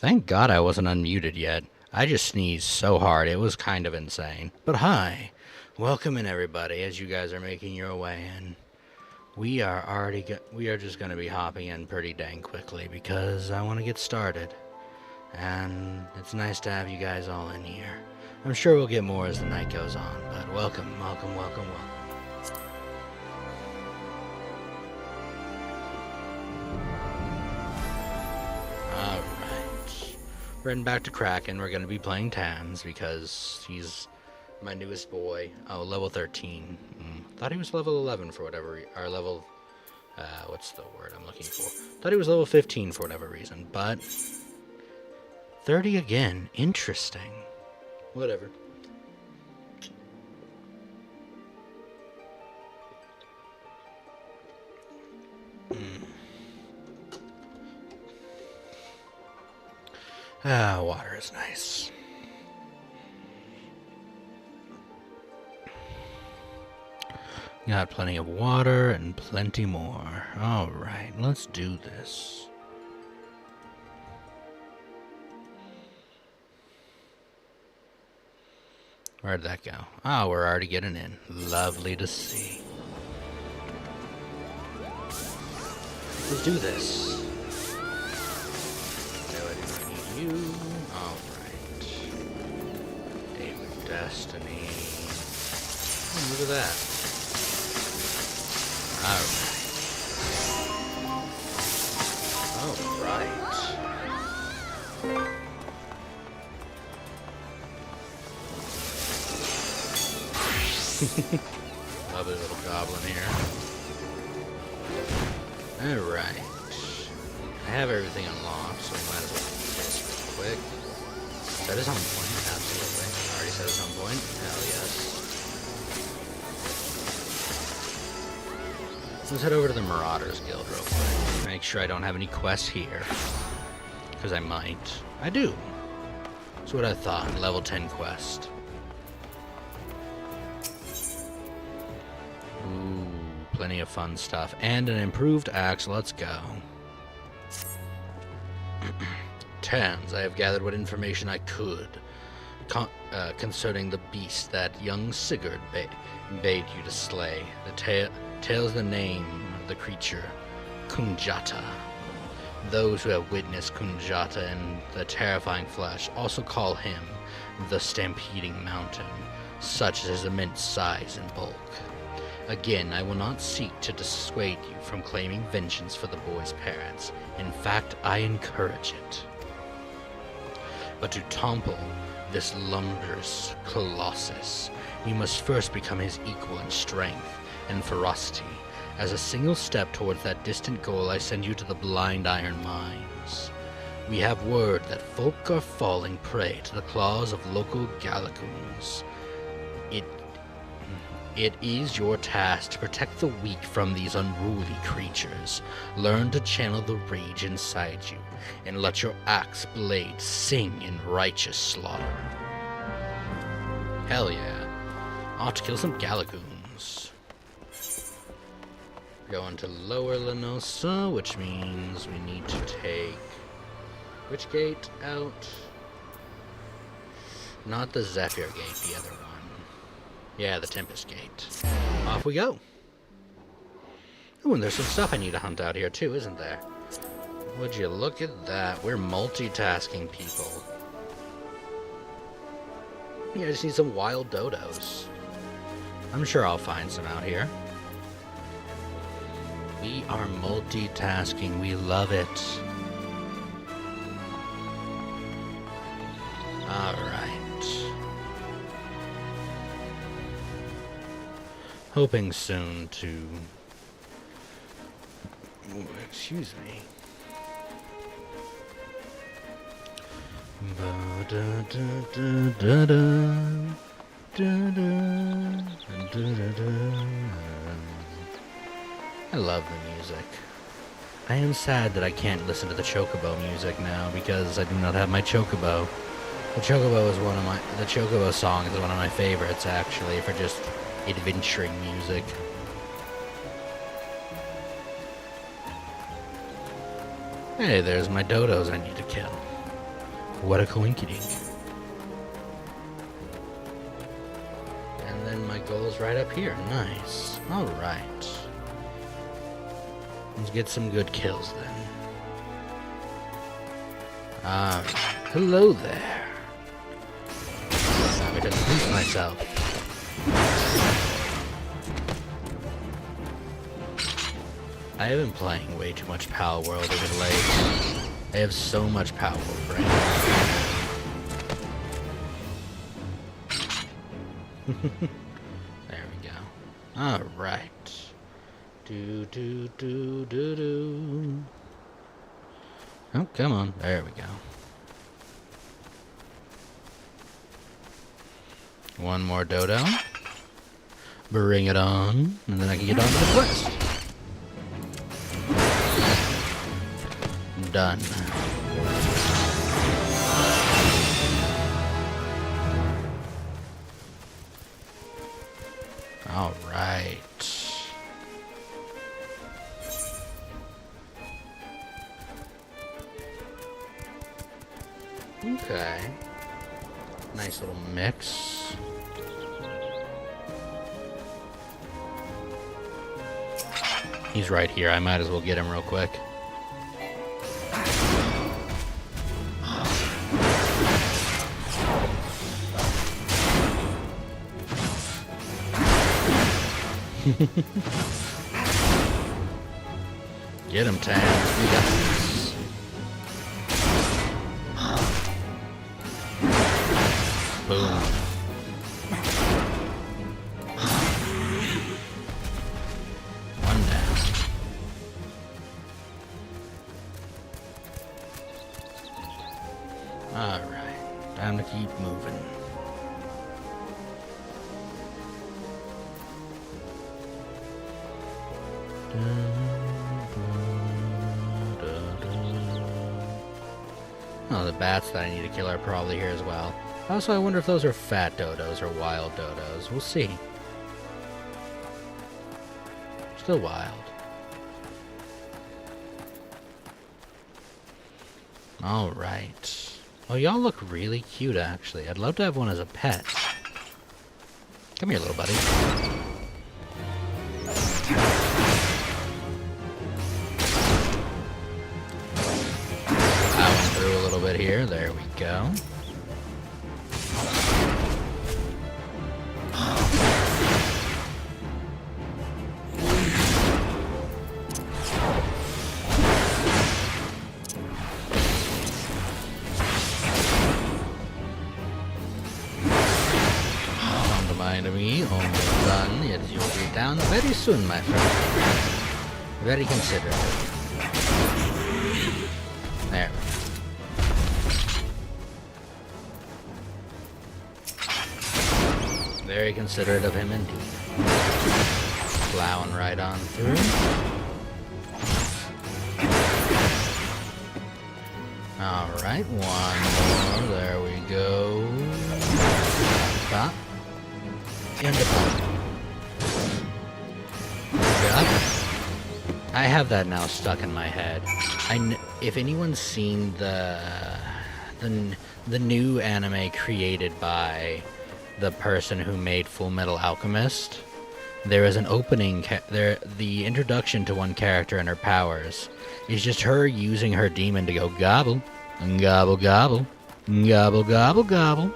Thank God I wasn't unmuted yet. I just sneezed so hard, it was kind of insane. But hi, welcome in everybody as you guys are making your way in. We are just going to be hopping in pretty dang quickly because I want to get started. And it's nice to have you guys all in here. I'm sure we'll get more as the night goes on, but welcome. Alright. We're heading back to Kraken. We're going to be playing Tans because he's my newest boy. Oh, level 13. Thought he was level 11 for whatever or level... what's the word I'm looking for? Thought he was level 15 for whatever reason, but... 30 again. Interesting. Whatever. Water is nice. Got plenty of water and plenty more. Alright, let's do this. Where'd that go? Oh, we're already getting in. Lovely to see. Let's do this. No, I do not need you. Alright. David Destiny. Oh, look at that. Alright. Lovely little goblin here. Alright. I have everything unlocked, so we might as well do this real quick. Set his home point, absolutely. I already set his home point. Hell yes. Let's head over to the Marauders Guild real quick. Make sure I don't have any quests here. Because I might. I do. That's what I thought. Level 10 quest. Ooh, plenty of fun stuff. And an improved axe. Let's go. Tans, I have gathered what information I could concerning the beast that young Sigurd bade you to slay. The tells the name of the creature, Kunjata. Those who have witnessed Kunjata in the terrifying flesh also call him the Stampeding Mountain, such as his immense size and bulk. Again, I will not seek to dissuade you from claiming vengeance for the boy's parents. In fact, I encourage it. But to topple this lumberous colossus, you must first become his equal in strength and ferocity. As a single step towards that distant goal, I send you to the Blind Iron Mines. We have word that folk are falling prey to the claws of local Galagoons. It is your task to protect the weak from these unruly creatures. Learn to channel the rage inside you, and let your axe blade sing in righteous slaughter. Hell yeah. Off to kill some Galagoons. Going to Lower Lenosa, which means we need to take... which gate out? Not the Zephyr gate, the other one. Yeah, the Tempest Gate. Off we go. Oh, and there's some stuff I need to hunt out here too, isn't there? Would you look at that? We're multitasking people. Yeah, I just need some wild dodos. I'm sure I'll find some out here. We are multitasking. We love it. Alright. Hoping soon to... Ooh, excuse me. I love the music. I am sad that I can't listen to the Chocobo music now because I do not have my Chocobo. The Chocobo song is one of my favorites actually for just adventuring music. Hey, there's my dodos I need to kill. What a coinkydink. And then my goal's right up here. Nice. Alright. Let's get some good kills then. Hello there. I'm going to introduce myself. I have been playing way too much Pal World of late. I have so much powerful brain. There we go. Alright. Do. Oh, come on. There we go. One more dodo. Bring it on. And then I can get on to the quest. Done. All right. Okay. Nice little mix. He's right here. I might as well get him real quick. Get him, Tams. We got this. Boom. One down. Alright. Time to keep moving. Oh, the bats that I need to kill are probably here as well. Also, I wonder if those are fat dodos or wild dodos. We'll see. Still wild. Alright. Oh, y'all look really cute, actually. I'd love to have one as a pet. Come here, little buddy. Through a little bit here. There we go. Don't mind me. Almost done. Yes, you'll be down very soon, my friend. Very considerate. There. Very considerate of him indeed. Plowing right on through. Alright, one more. There we go. Pop. And a pop. Yep. I have that now stuck in my head. If anyone's seen the new anime created by the person who made Full Metal Alchemist, there is an opening. The introduction to one character and her powers is just her using her demon to go gobble, gobble, gobble, gobble, gobble, gobble,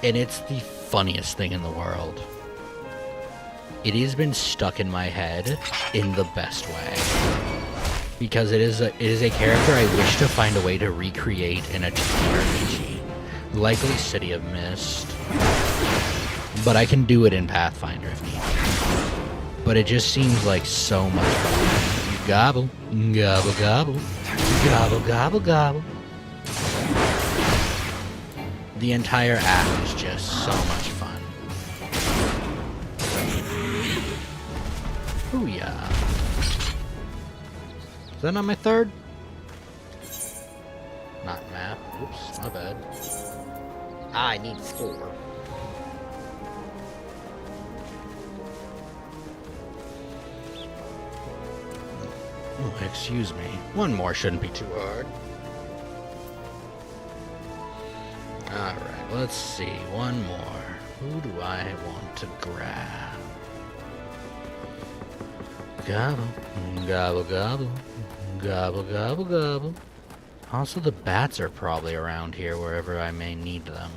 and it's the funniest thing in the world. It has been stuck in my head in the best way because it is a character I wish to find a way to recreate in a TTRPG, likely City of Mist. But I can do it in Pathfinder if needed. But it just seems like so much fun. Gobble, gobble, gobble, gobble, gobble, gobble. The entire act is just so much fun. Ooh, yeah. Is that not my third? Not map. Oops, my bad. I need 4. Oh, excuse me. One more shouldn't be too hard. let's see. One more. Who do I want to grab? Gobble, gobble, gobble, gobble, gobble, gobble. Also, the bats are probably around here wherever I may need them.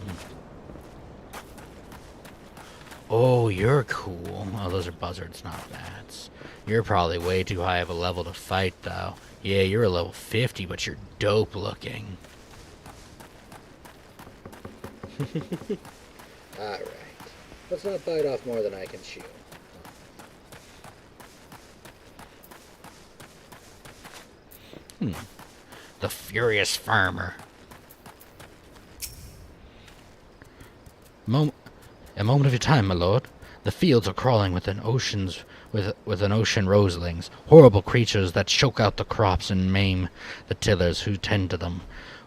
Oh, you're cool. Oh, those are buzzards, not bats. You're probably way too high of a level to fight, though. Yeah, you're a level 50, but you're dope looking. Alright. Let's not bite off more than I can chew. The Furious Farmer. A moment of your time, my lord. The fields are crawling with an ocean roselings, horrible creatures that choke out the crops and maim the tillers who tend to them.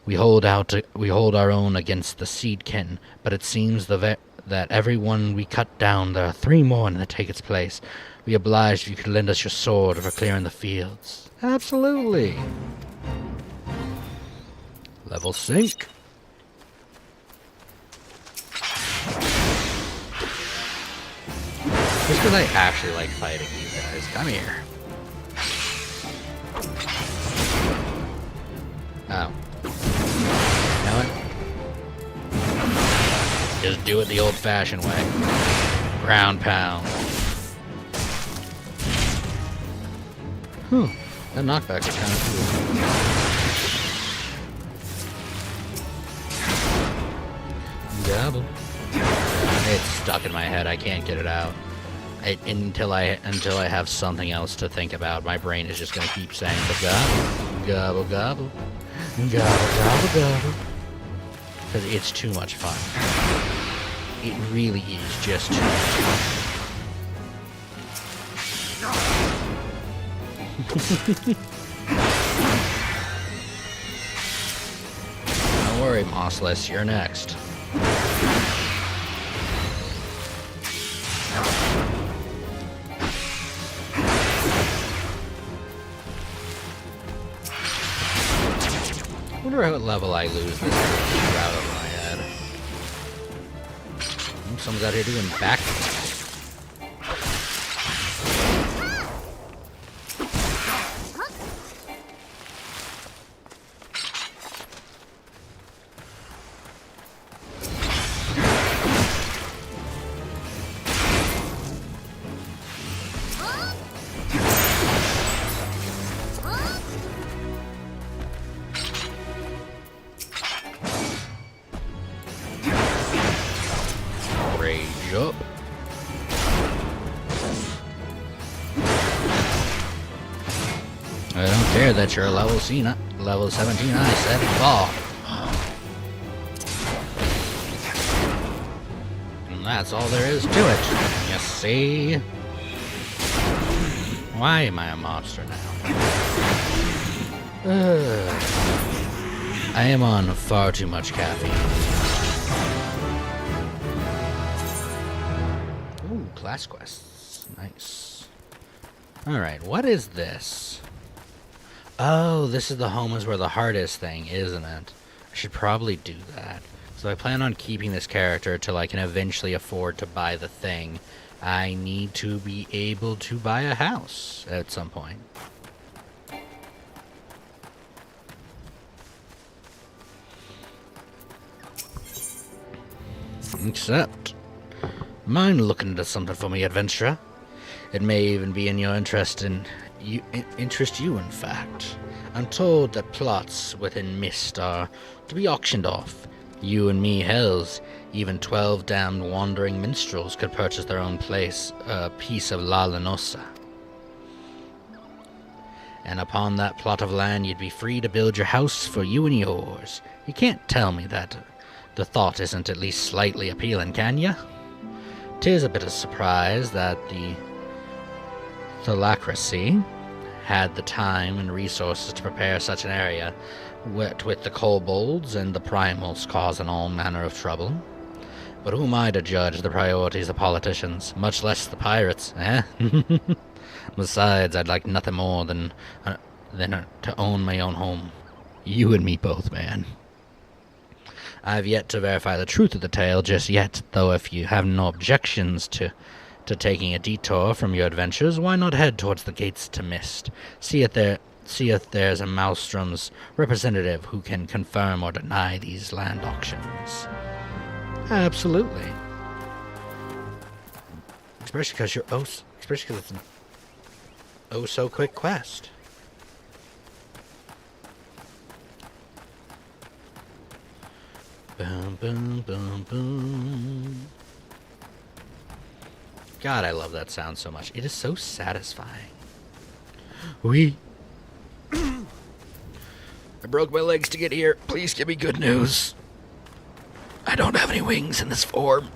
We hold our own against the seedkin, but it seems that every one we cut down, there are 3 more to take its place. We oblige if you could lend us your sword for clearing the fields. Absolutely. Level sync. Just because I actually like fighting you guys. Come here. Oh. You know what? Just do it the old-fashioned way. Ground pound. That knockback is kind of cool. Gobble. It's stuck in my head. I can't get it out. Until I have something else to think about. My brain is just gonna keep saying the gobble, gobble, gobble, gobble, gobble, gobble. Because it's too much fun. It really is just too much fun. Don't worry, Mossless, you're next. I wonder what level I lose this out of my head. Someone's out here doing backflips. Up. I don't care that you're level 17. I said fall. And that's all there is to it. You see? Why am I a monster now? I am on far too much caffeine. Class quests. Nice. Alright, what is this? Oh, this is the home is where the hardest thing, isn't it? I should probably do that. So I plan on keeping this character till I can eventually afford to buy the thing. I need to be able to buy a house at some point. Except... mind looking into something for me, adventurer? It may even be in your interest in you, in fact. I'm told that plots within Mist are to be auctioned off. You and me, hells, even 12 damned wandering minstrels could purchase their own place, a piece of La Lanosa. And upon that plot of land, you'd be free to build your house for you and yours. You can't tell me that the thought isn't at least slightly appealing, can ya? 'Tis a bit of surprise that the Thalacracy had the time and resources to prepare such an area, with the kobolds and the primals causing all manner of trouble. But who am I to judge the priorities of politicians, much less the pirates, eh? Besides, I'd like nothing more than to own my own home. You and me both, man. I've yet to verify the truth of the tale just yet, though if you have no objections to taking a detour from your adventures, why not head towards the gates to Mist? See if there's a Maelstrom's representative who can confirm or deny these land auctions. Absolutely. Especially because it's an so quick quest. Boom, boom, boom, boom. God, I love that sound so much. It is so satisfying. I broke my legs to get here. Please give me good news. I don't have any wings in this form.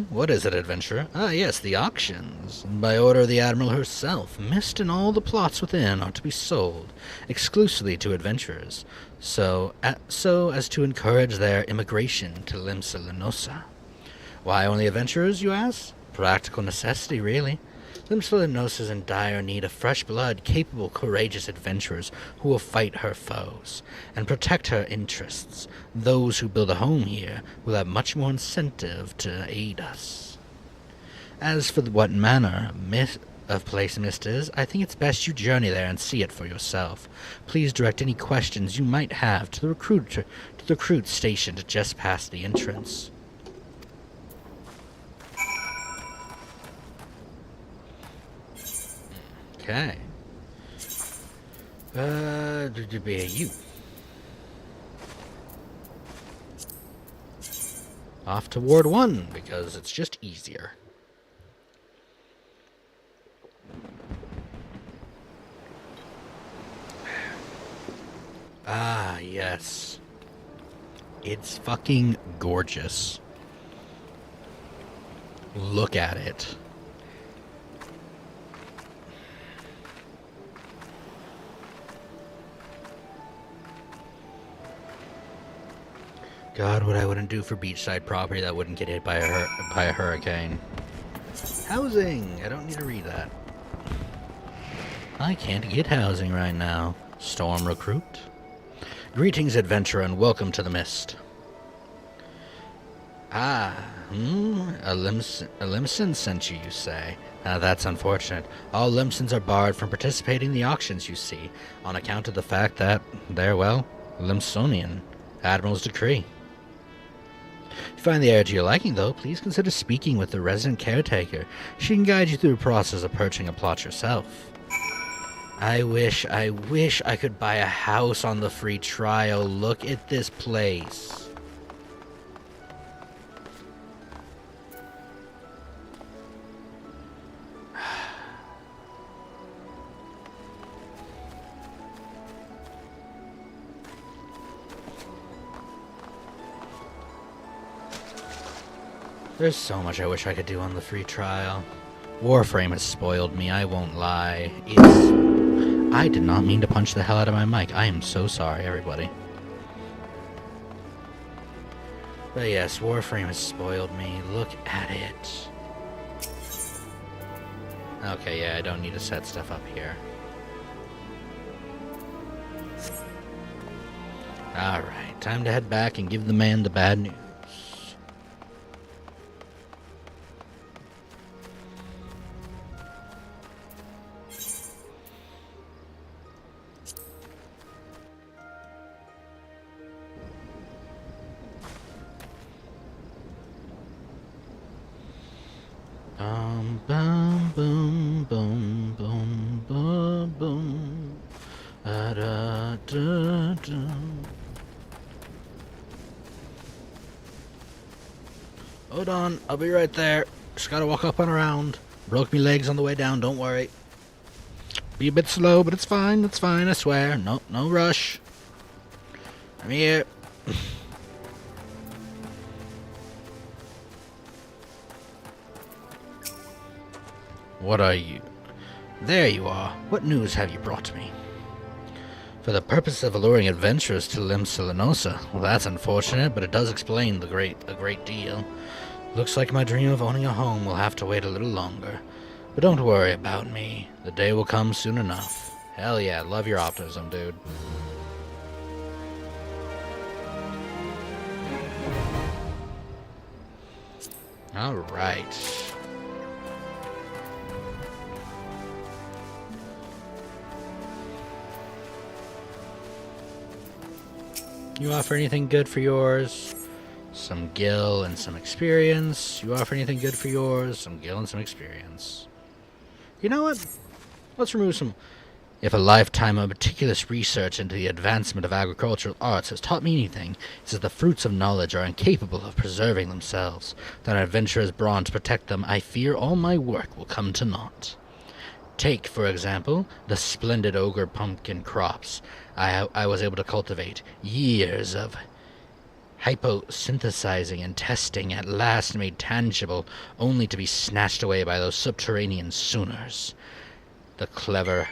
What is it, adventurer? Ah, yes, the auctions. By order of the Admiral herself, Mist and all the plots within are to be sold, exclusively to adventurers, so as to encourage their immigration to Limsa Lenosa. Why only adventurers, you ask? Practical necessity, really. Limsa Lenosa is in dire need of fresh blood, capable, courageous adventurers who will fight her foes and protect her interests. Those who build a home here will have much more incentive to aid us. As for what manner of place Mist is, I think it's best you journey there and see it for yourself. Please direct any questions you might have to the recruit stationed just past the entrance. Okay. You. Off to Ward 1, because it's just easier. Ah, yes. It's fucking gorgeous. Look at it. God, what I wouldn't do for beachside property that wouldn't get hit by a hurricane. Housing! I don't need to read that. I can't get housing right now. Storm recruit. Greetings, adventurer, and welcome to the Mist. A Limson sent you say? That's unfortunate. All Limsons are barred from participating in the auctions, you see, on account of the fact that they're, well, Limsonian. Admiral's decree. If you find the area to your liking, though, please consider speaking with the resident caretaker. She can guide you through the process of purchasing a plot yourself. I wish I could buy a house on the free trial. Look at this place. There's so much I wish I could do on the free trial. Warframe has spoiled me, I won't lie. I did not mean to punch the hell out of my mic. I am so sorry, everybody. But yes, Warframe has spoiled me. Look at it. Okay, yeah, I don't need to set stuff up here. Alright, time to head back and give the man the bad news. Boom, boom, boom, boom, boom, boom. Da, da, da, da. Hold on, I'll be right there. Just gotta walk up and around. Broke me legs on the way down, don't worry. Be a bit slow, but it's fine, I swear. No rush. I'm here. What are you? There you are. What news have you brought me? For the purpose of alluring adventurers to Limsa Lenosa. Well, that's unfortunate, but it does explain a great deal. Looks like my dream of owning a home will have to wait a little longer. But don't worry about me. The day will come soon enough. Hell yeah, love your optimism, dude. All right. You offer anything good for yours? Some gil and some experience. You offer anything good for yours? Some gil and some experience. You know what? Let's remove some. If a lifetime of meticulous research into the advancement of agricultural arts has taught me anything, it's that the fruits of knowledge are incapable of preserving themselves. That an adventurer is brought to protect them, I fear all my work will come to naught. Take, for example, the splendid ogre pumpkin crops I was able to cultivate. Years of hyposynthesizing and testing at last made tangible, only to be snatched away by those subterranean Sooners. The clever...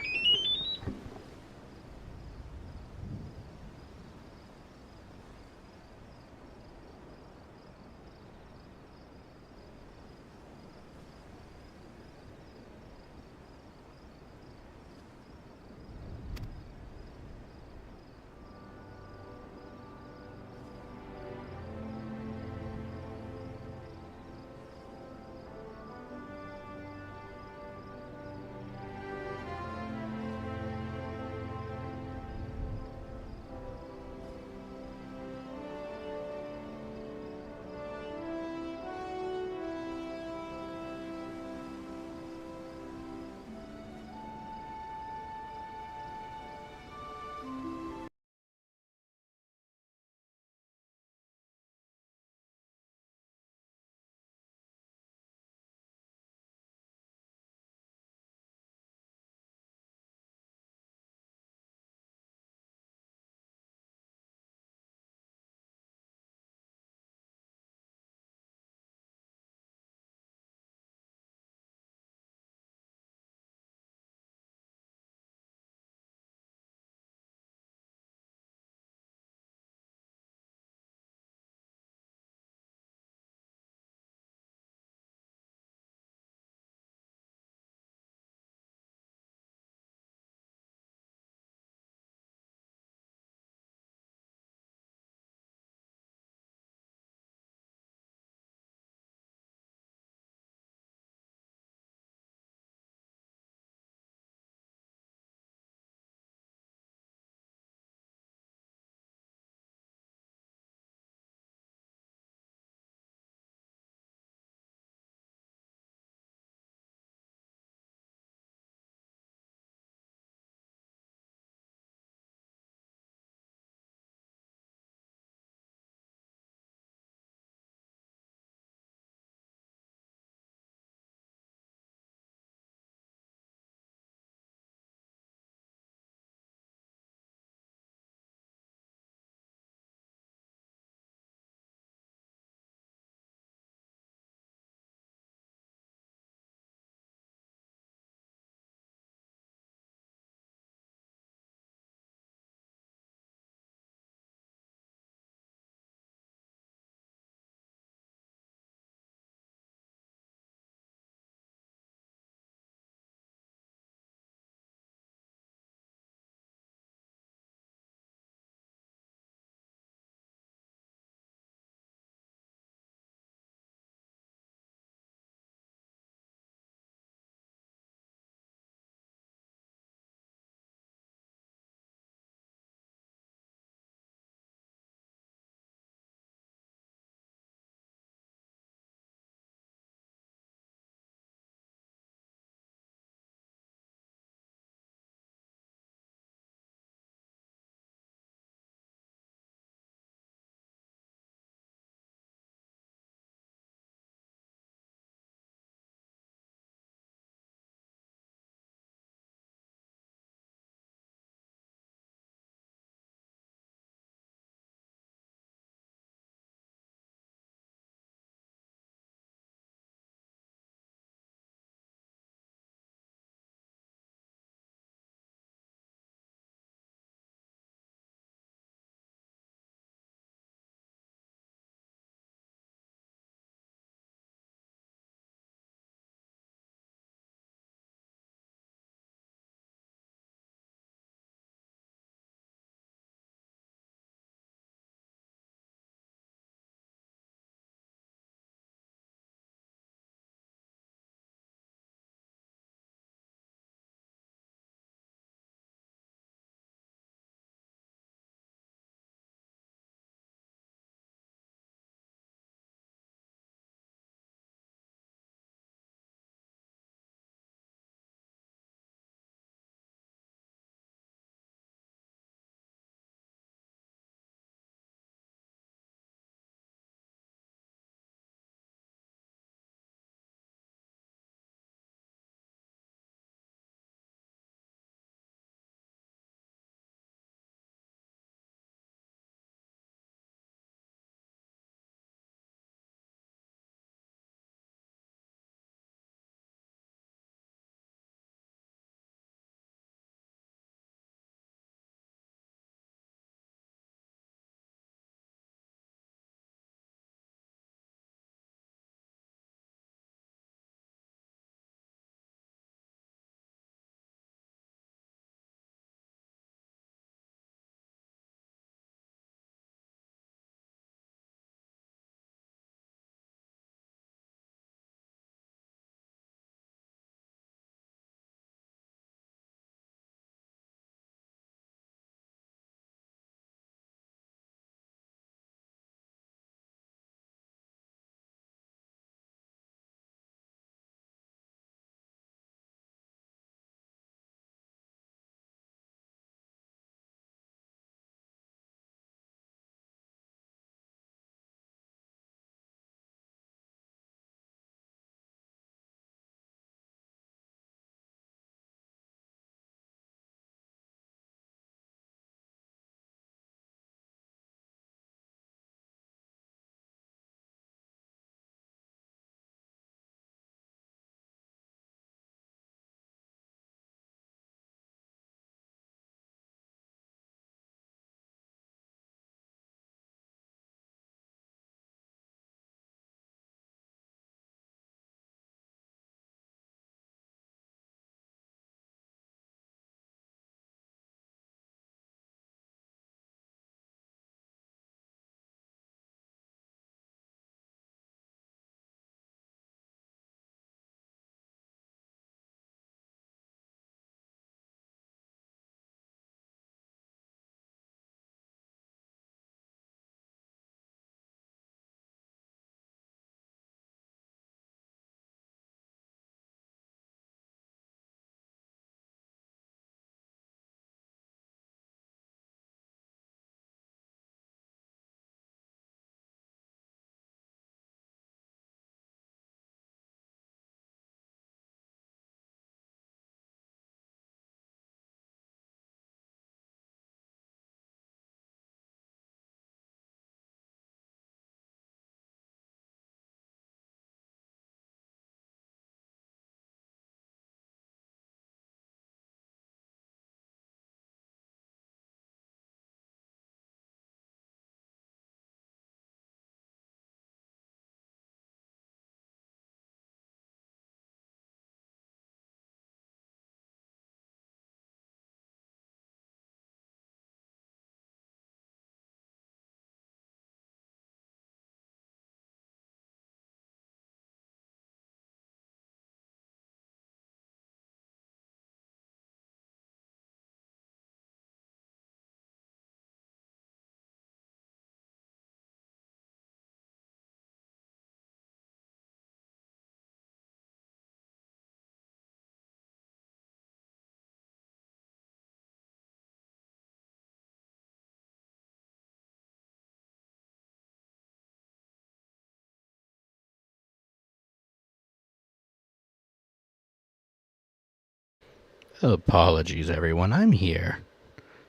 Apologies, everyone. I'm here.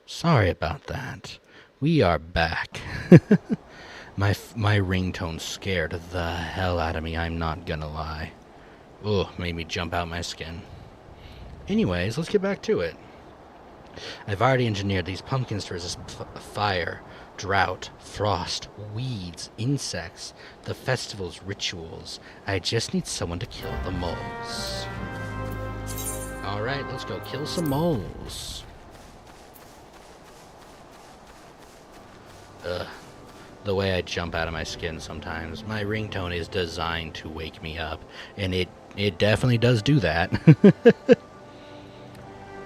Sorry about that. We are back. My ringtone scared the hell out of me, I'm not gonna lie. Ugh, made me jump out my skin. Anyways, let's get back to it. I've already engineered these pumpkins to resist fire, drought, frost, weeds, insects, the festival's rituals. I just need someone to kill the moles. Alright, let's go kill some moles. Ugh. The way I jump out of my skin sometimes. My ringtone is designed to wake me up, and it definitely does do that.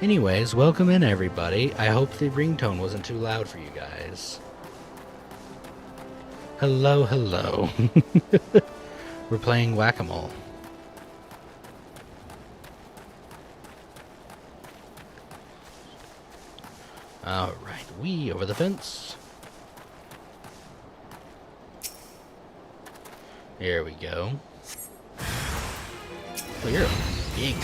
Anyways, welcome in everybody. I hope the ringtone wasn't too loud for you guys. Hello, hello. We're playing Whack-A-Mole. Alright, we over the fence. Here we go. Oh, you're big.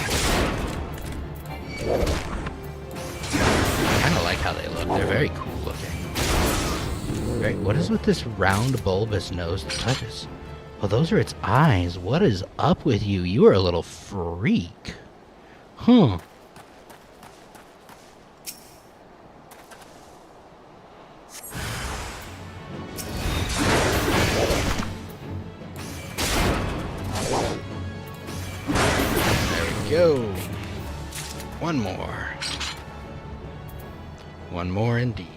I kind of like how they look. They're very cool looking. Right, what is with this round bulbous nose that touches? Oh, those are its eyes. What is up with you? You are a little freak. Huh. Go. One more. One more indeed.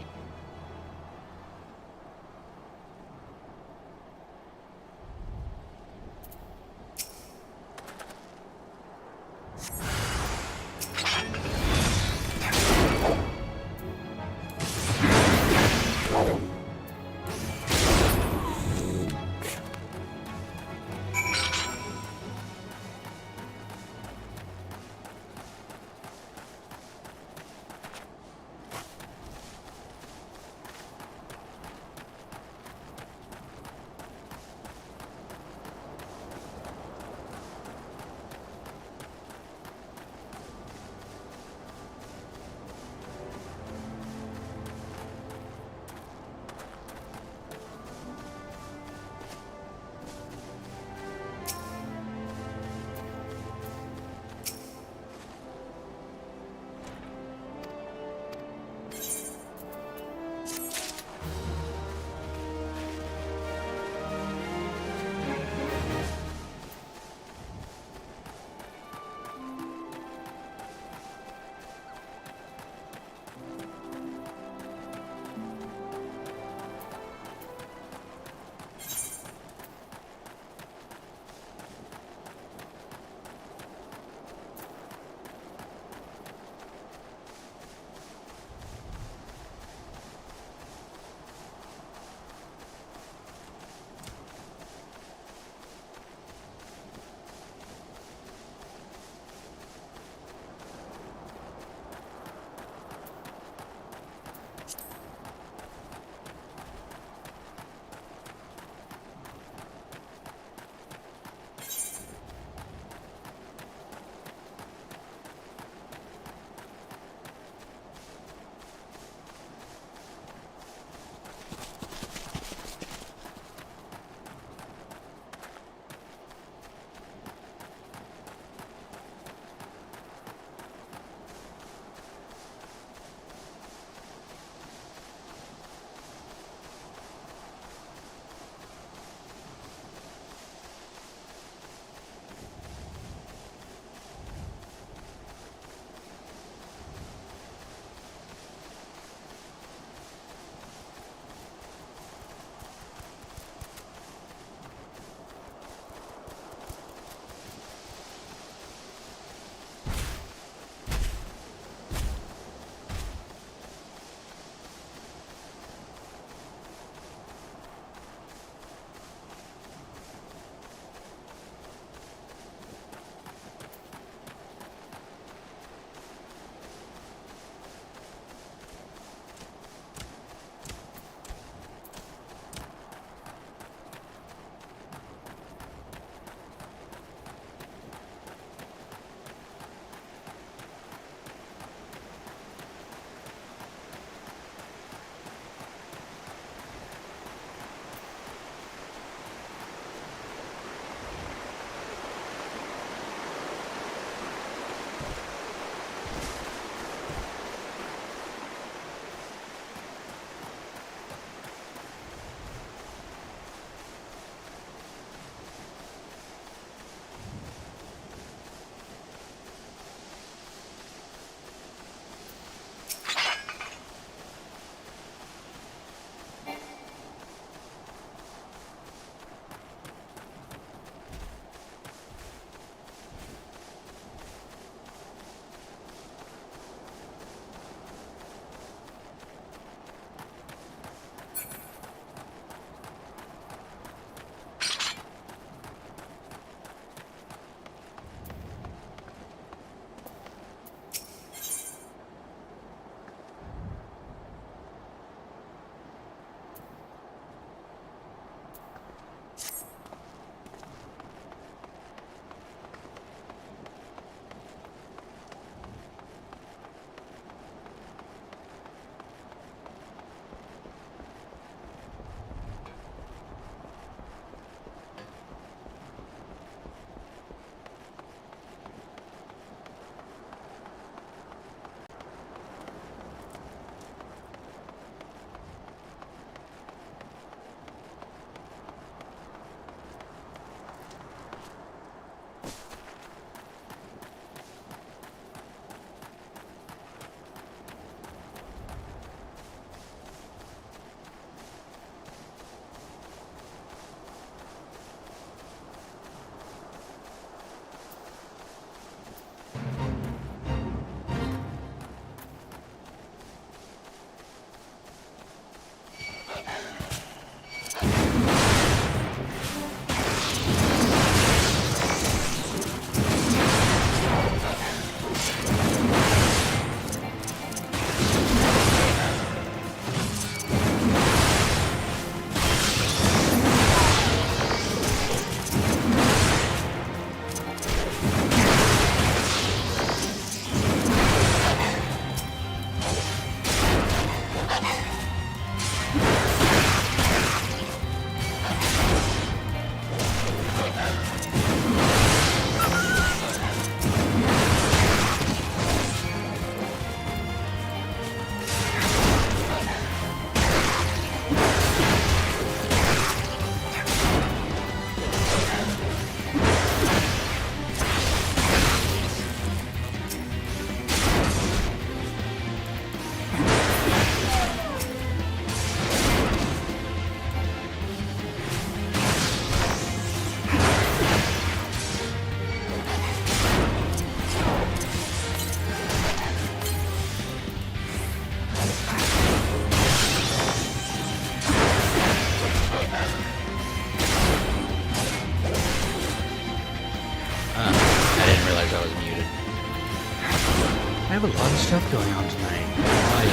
I have a lot of stuff going on tonight. Why?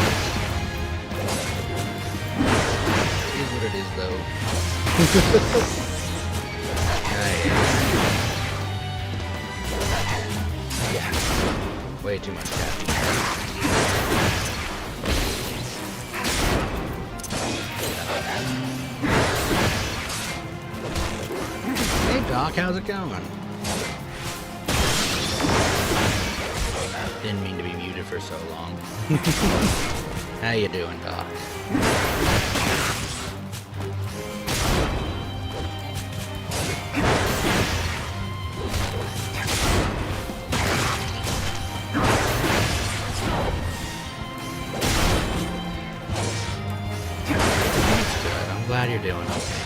It is what it is, though. Yeah. Way too much caffeine. Hey, Doc, how's it going? Didn't mean to be muted for so long. How you doing, Doc? That's good. I'm glad you're doing okay.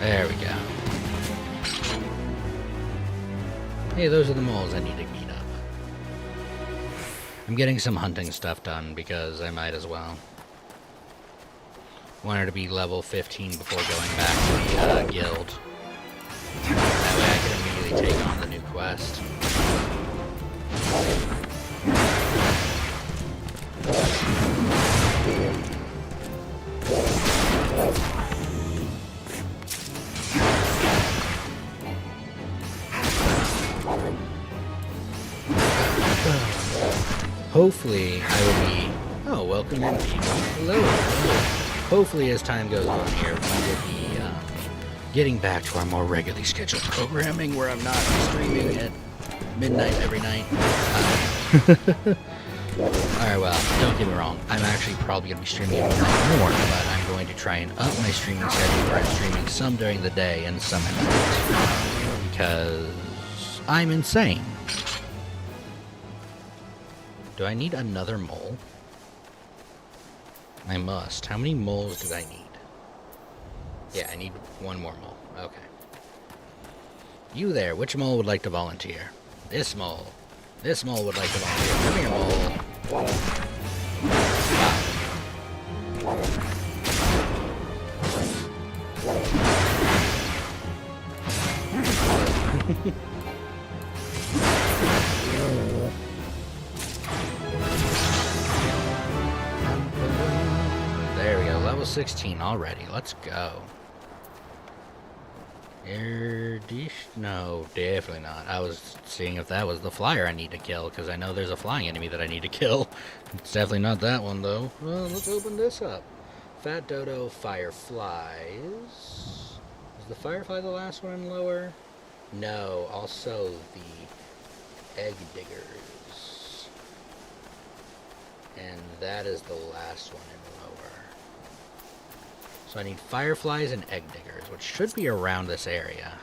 There we go. Hey, those are the moles I need to meet up. I'm getting some hunting stuff done because I might as well. Wanted to be level 15 before going back to the guild. That way I can immediately take on the new quest. Hopefully, I will be... Oh, welcome in, people. Hello, hello. Hopefully, as time goes on here, we will be getting back to our more regularly scheduled programming where I'm not streaming at midnight every night. Alright, well, don't get me wrong. I'm actually probably going to be streaming at midnight more, but I'm going to try and up my streaming schedule where I'm streaming some during the day and some at night. Because I'm insane. Do I need another mole? I must. How many moles do I need? Yeah, I need one more mole. Okay. You there, which mole would like to volunteer? This mole. This mole would like to volunteer. Come here, mole. There we go, level 16 already. Let's go. Erdish? No, definitely not. I was seeing if that was the flyer I need to kill, because I know there's a flying enemy that I need to kill. It's definitely not that one, though. Well, let's open this up. Fat Dodo Fireflies. Is the Firefly the last one lower? No, also the Egg Diggers. And that is the last one in lower. So I need Fireflies and Egg Diggers, which should be around this area.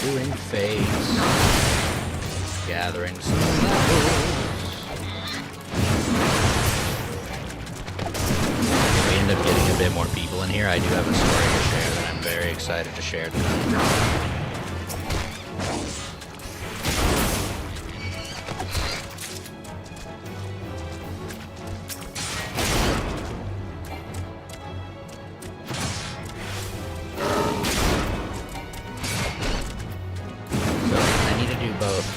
Doing fades. Gathering some levels. If we end up getting a bit more people in here, I do have a story to share that I'm very excited to share tonight.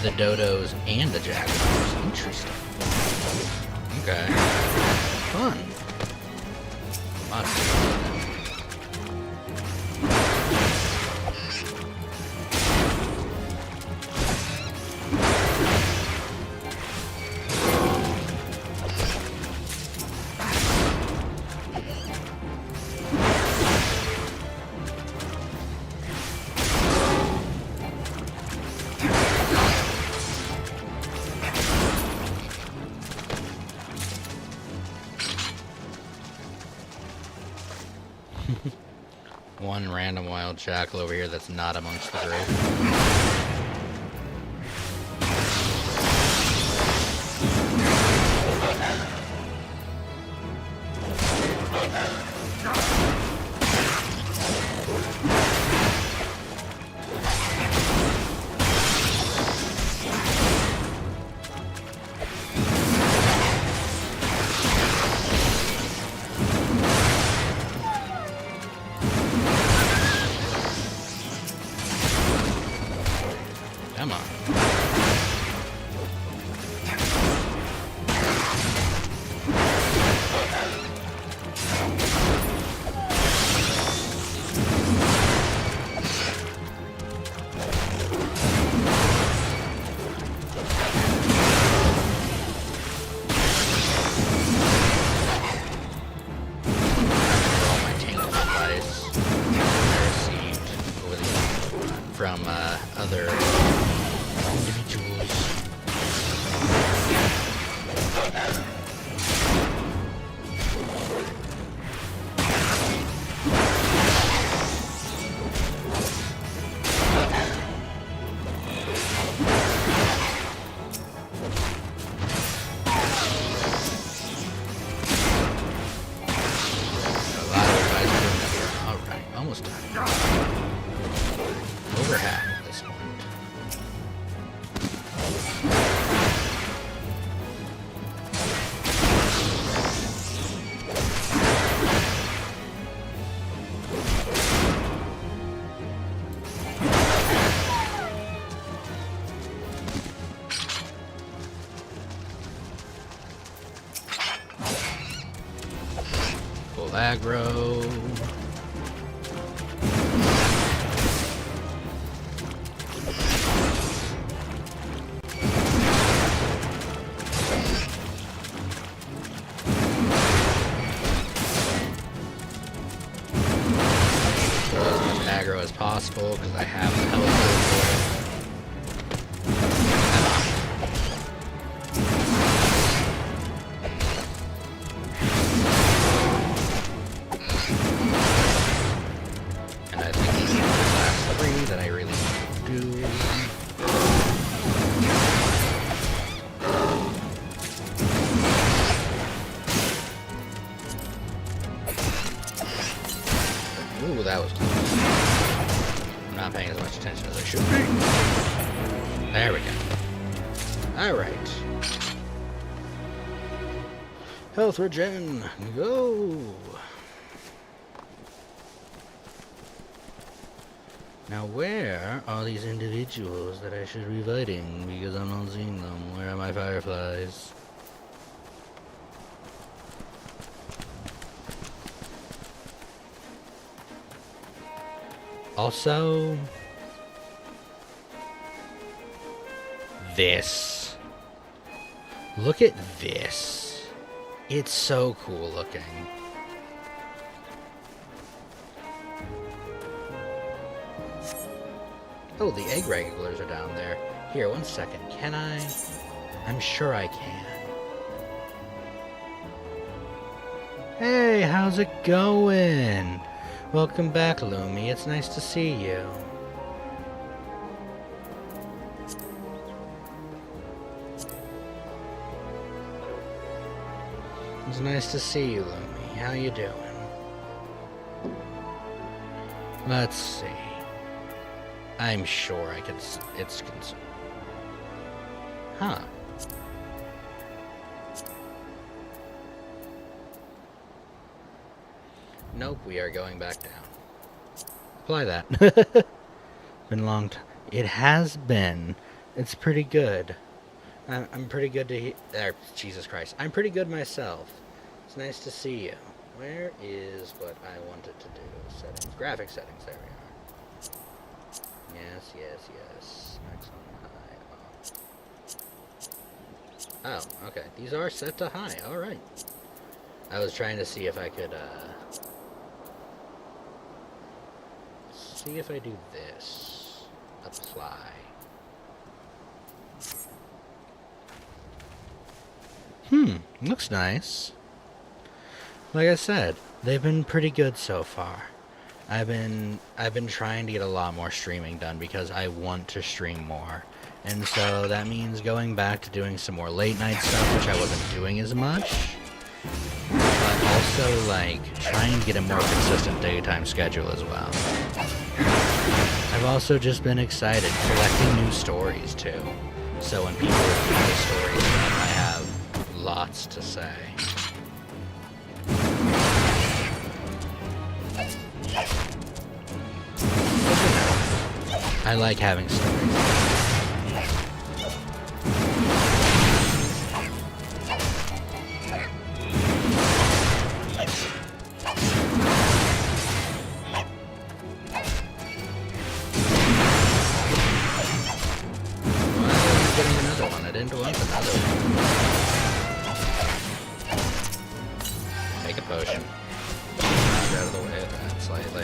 the dodos and the jaguars. Interesting. Okay. Fun. Lots of fun. One random wild jackal over here that's not amongst the group. Come on. All my tangled advice I received over from other individuals. A lot of advice to remember. Alright, almost done. Over half at this point. Full aggro. Throw as much aggro as possible because I have the health for it. And I think these are the last three that I really need to do. Ooh, that was close. I'm not paying as much attention as I should be. There we go. Alright. Health regen. Go! Now where are these individuals that I should be fighting? Because I'm not seeing them. Where are my fireflies? Also, this. Look at this. It's so cool looking. Oh, the egg regulars are down there. Here, 1 second. Can I? I'm sure I can. Hey, how's it going? Welcome back, Lumi. It's nice to see you. It's nice to see you, Lumi. How you doing? Let's see. I'm sure I can. It's. Huh. Nope, we are going back down. Apply that. Been a long time. It has been. It's pretty good. I'm pretty good to Jesus Christ. I'm pretty good myself. It's nice to see you. Where is what I wanted to do? Settings. Graphic settings. There we are. Yes, yes, yes. Max on high. Oh, okay. These are set to high. Alright. I was trying to see if I could, see if I do this. Apply. Looks nice. Like I said, They've been pretty good so far. I've been trying to get a lot more streaming done because I want to stream more. And so that means going back to doing some more late night stuff, which I wasn't doing as much. But also, like, trying to get a more consistent daytime schedule as well. I've also just been excited collecting new stories, too. So when people read the stories, I have lots to say. I like having stories. Take a potion. Knock out of the way of that slightly.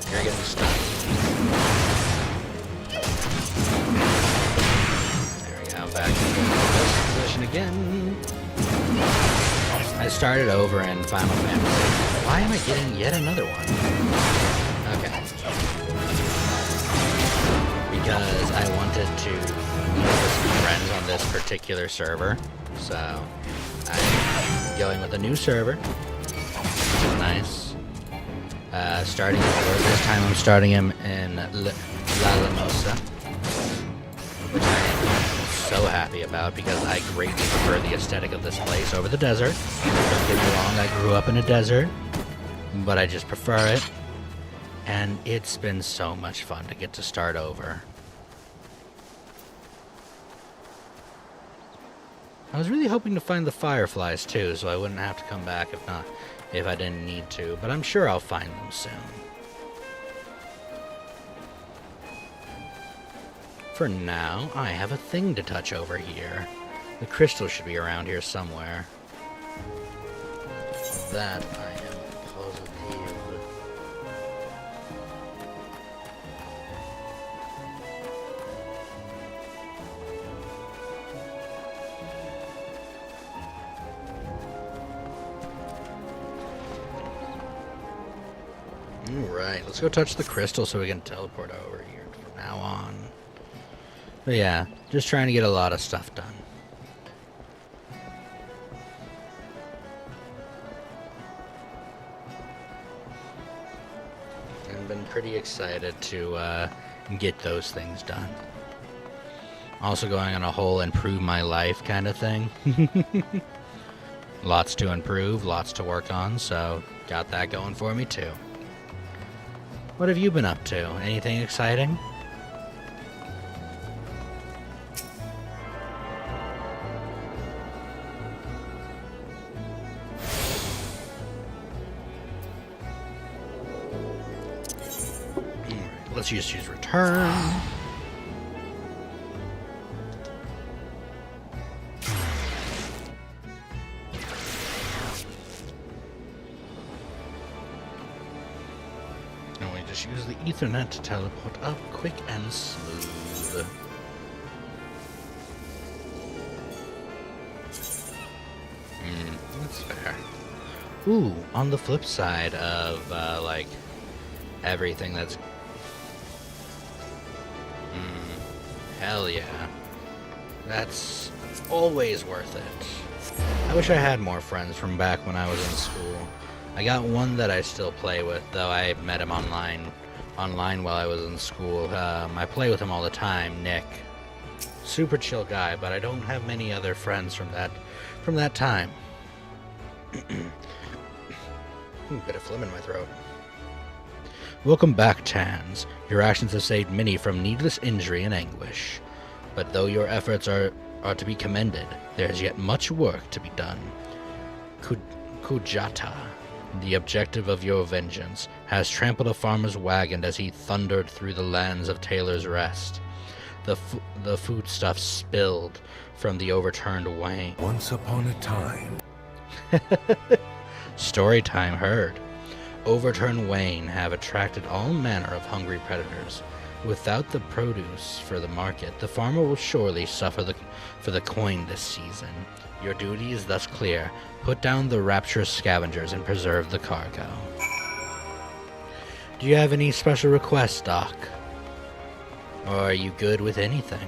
You're getting stuck. There we go, back in this position again. I started over in Final Fantasy. Why am I getting yet another one? Okay. Because I wanted to meet with some friends on this particular server. So, I'm going with a new server, which is nice. Starting over. This time I'm starting him in La Limosa, which I am so happy about because I greatly prefer the aesthetic of this place over the desert. Don't get me wrong, I grew up in a desert, but I just prefer it. And it's been so much fun to get to start over. I was really hoping to find the fireflies too, so I wouldn't have to come back if I didn't need to, but I'm sure I'll find them soon. For now, I have a thing to touch over here. The crystal should be around here somewhere. That I am positive. Alright, let's go touch the crystal so we can teleport over here from now on. But yeah, just trying to get a lot of stuff done. I've been pretty excited to get those things done. Also going on a whole improve my life kind of thing. Lots to improve, lots to work on, so got that going for me too. What have you been up to? Anything exciting? Let's just use return. And we just use the Ethernet to teleport up quick and smooth. That's fair. Ooh, on the flip side of, like, everything that's... hell yeah. That's always worth it. I wish I had more friends from back when I was in school. I got one that I still play with, though I met him online while I was in school. I play with him all the time, Nick. Super chill guy, but I don't have many other friends from that time. Bit of phlegm in my throat. Welcome back, Tans. Your actions have saved many from needless injury and anguish. But though your efforts are to be commended, there is yet much work to be done. Kujata, the objective of your vengeance, has trampled a farmer's wagon as he thundered through the lands of Taylor's Rest. The foodstuffs spilled from the overturned wain. Once upon a time. Story time heard. Overturned wain have attracted all manner of hungry predators. Without the produce for the market, the farmer will surely suffer for the coin this season. Your duty is thus clear. Put down the rapturous scavengers and preserve the cargo. Do you have any special requests, Doc? Or are you good with anything?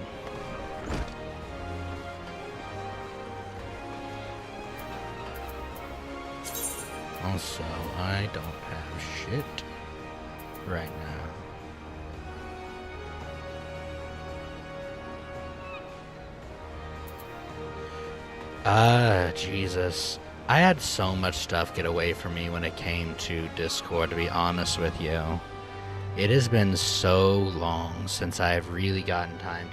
Also, I don't have shit right now. Jesus. I had so much stuff get away from me when it came to Discord, to be honest with you. It has been so long since I've really gotten time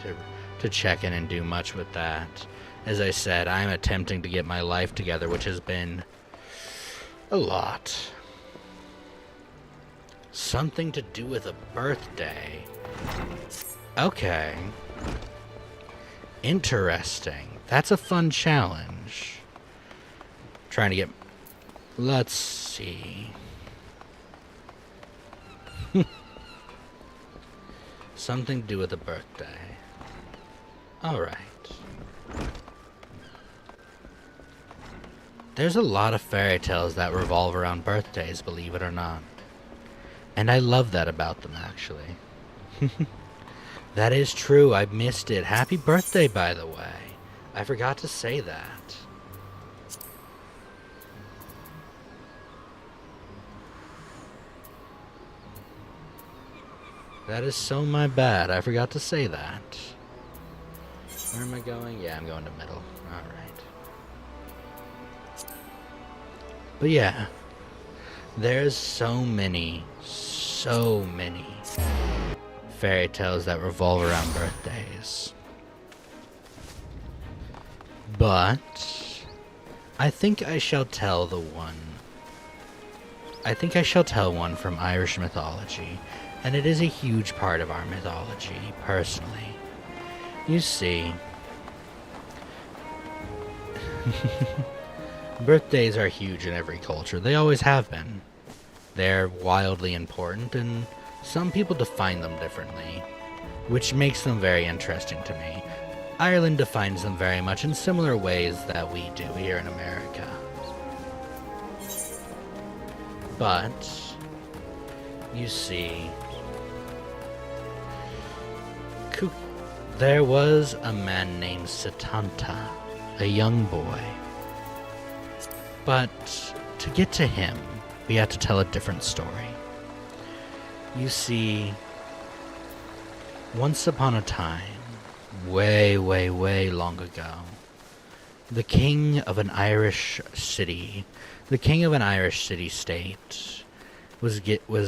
to check in and do much with that. As I said, I'm attempting to get my life together, which has been a lot. Something to do with a birthday. Okay. Interesting. That's a fun challenge. Trying to get... Let's see. Something to do with a birthday. Alright. There's a lot of fairy tales that revolve around birthdays, believe it or not. And I love that about them, actually. That is true, I missed it. Happy birthday, by the way. I forgot to say that. That is so my bad. I forgot to say that. Where am I going? Yeah, I'm going to middle. Alright. But yeah. There's so many fairy tales that revolve around birthdays. But I think I shall tell one from Irish mythology, and it is a huge part of our mythology, personally. You see, birthdays are huge in every culture. They always have been. They're wildly important, and some people define them differently, which makes them very interesting to me. Ireland defines them very much in similar ways that we do here in America. But, you see, there was a man named Setanta, a young boy. But to get to him, we have to tell a different story. You see, once upon a time, way long ago, the king of an Irish city-state, was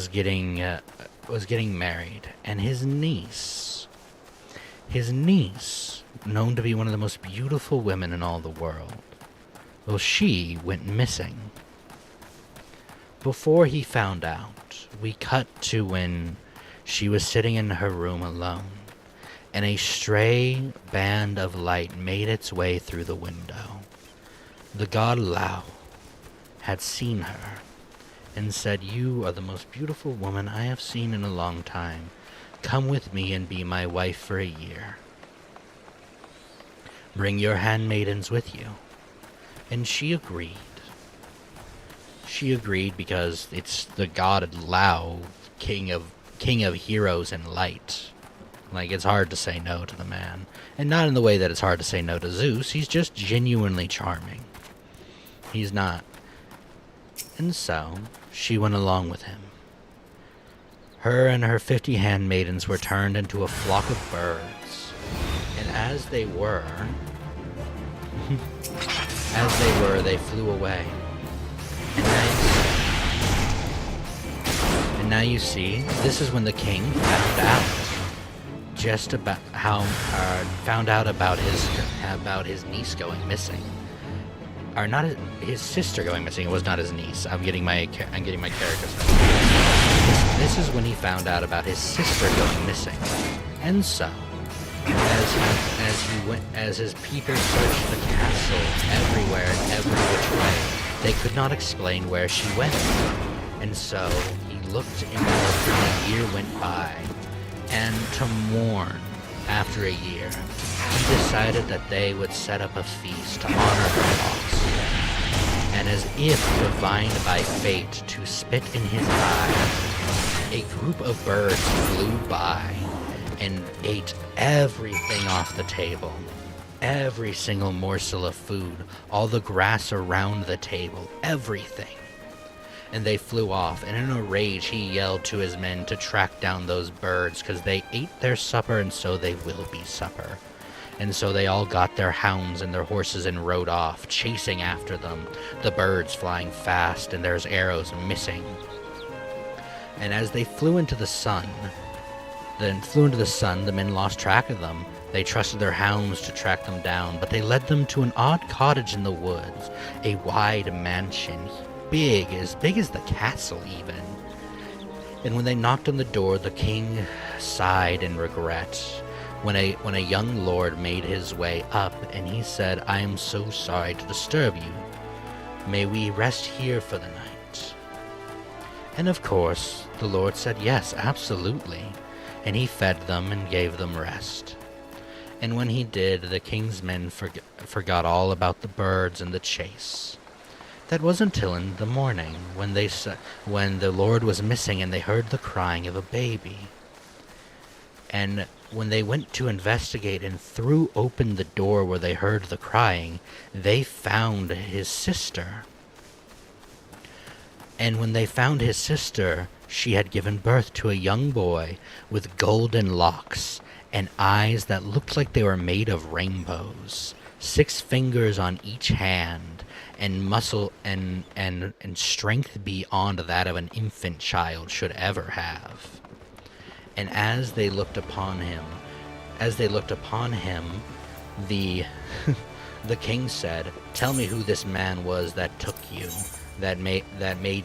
getting married, and his niece, known to be one of the most beautiful women in all the world, well, she went missing. Before he found out, we cut to when she was sitting in her room alone, and a stray band of light made its way through the window. The god Lau had seen her and said, "You are the most beautiful woman I have seen in a long time. Come with me and be my wife for a year. Bring your handmaidens with you." And she agreed. She agreed because it's the god Lau, king of heroes and light. Like, it's hard to say no to the man. And not in the way that it's hard to say no to Zeus. He's just genuinely charming. He's not. And so, she went along with him. Her and her 50 handmaidens were turned into a flock of birds. And as they were, they flew away. And now you see, this is when the king found out about his niece going missing, or not his sister going missing. It was not his niece. I'm getting my characters. This is when he found out about his sister going missing, and so as his people searched the castle everywhere and every which way, they could not explain where she went, and so he looked inward, and a year went by. And to mourn after a year, he decided that they would set up a feast to honor the loss. And as if divined by fate to spit in his eye, a group of birds flew by and ate everything off the table. Every single morsel of food, all the grass around the table, everything. And they flew off, and in a rage he yelled to his men to track down those birds, because they ate their supper, and so they will be supper. And so they all got their hounds and their horses and rode off, chasing after them, the birds flying fast, and there's arrows missing. And as they flew into the sun, the men lost track of them. They trusted their hounds to track them down, but they led them to an odd cottage in the woods, a wide mansion, big as the castle even. And when they knocked on the door, the king sighed in regret when a young lord made his way up, and he said, "I am so sorry to disturb you. May we rest here for the night?" And of course, the lord said, "Yes, absolutely." And he fed them and gave them rest. And when he did, the king's men forgot all about the birds and the chase. That was until in the morning, when the lord was missing and they heard the crying of a baby. And when they went to investigate and threw open the door where they heard the crying, they found his sister. And when they found his sister, she had given birth to a young boy with golden locks and eyes that looked like they were made of rainbows, 6 fingers on each hand, and muscle and strength beyond that of an infant child should ever have. And as they looked upon him, the the king said, "Tell me who this man was that took you, that made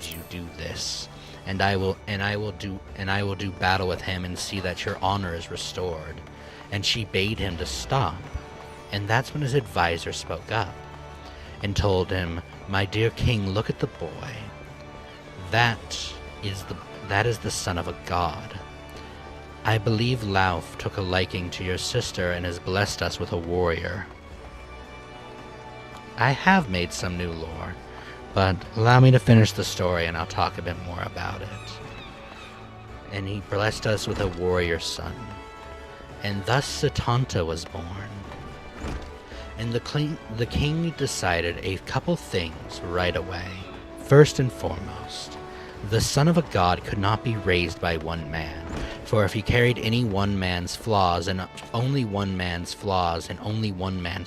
you do this, and I will do battle with him and see that your honor is restored." And she bade him to stop. And that's when his advisor spoke up and told him, "My dear king, look at the boy. That is the son of a god. I believe Lauf took a liking to your sister and has blessed us with a warrior. I have made some new lore, but allow me to finish the story and I'll talk a bit more about it. And he blessed us with a warrior son. And thus Setanta was born. And the king decided a couple things right away. First and foremost, the son of a god could not be raised by one man, for if he carried any one man's flaws and only one man's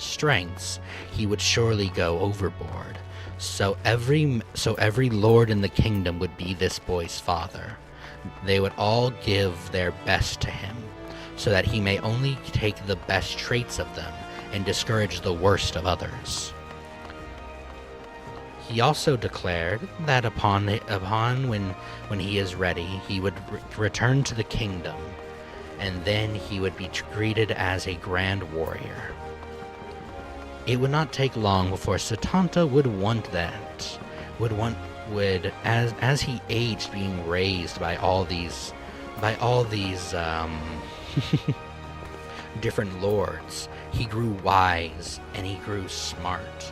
strengths, he would surely go overboard. So every lord in the kingdom would be this boy's father. They would all give their best to him, so that he may only take the best traits of them and discourage the worst of others. He also declared that upon when he is ready, he would return to the kingdom, and then he would be greeted as a grand warrior. It would not take long before Setanta would want that. As he aged, being raised by all these different lords, he grew wise and he grew smart,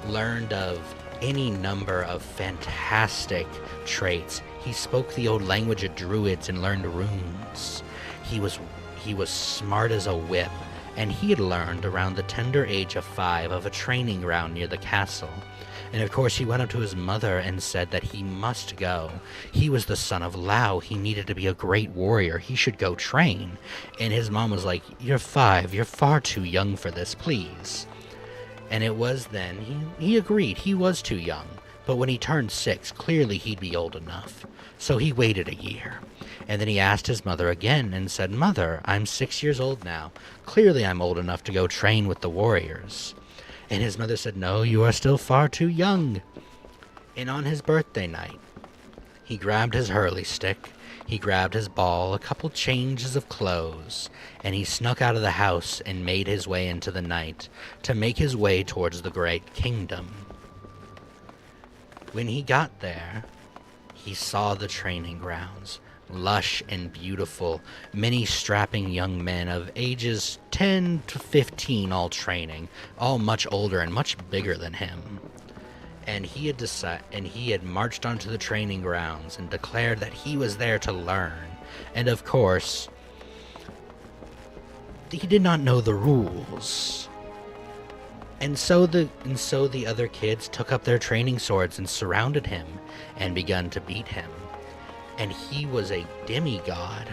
learned of any number of fantastic traits. He spoke the old language of druids and learned runes. He was smart as a whip, and he had learned around the tender age of 5 of a training ground near the castle. And of course he went up to his mother and said that he must go. He was the son of Lau. He needed to be a great warrior. He should go train. And his mom was like, "You're 5. You're far too young for this, please." And it was then he agreed. He was too young. But when he turned 6, clearly he'd be old enough. So he waited a year. And then he asked his mother again and said, "Mother, I'm 6 years old now. Clearly I'm old enough to go train with the warriors." And his mother said, "No, you are still far too young." And on his birthday night, he grabbed his hurley stick, he grabbed his ball, a couple changes of clothes, and he snuck out of the house and made his way into the night to make his way towards the great kingdom. When he got there, he saw the training grounds, lush and beautiful, many strapping young men of ages 10 to 15 all training, all much older and much bigger than him. And he had marched onto the training grounds and declared that he was there to learn. And of course, he did not know the rules. And so the other kids took up their training swords and surrounded him and begun to beat him. And he was a demigod.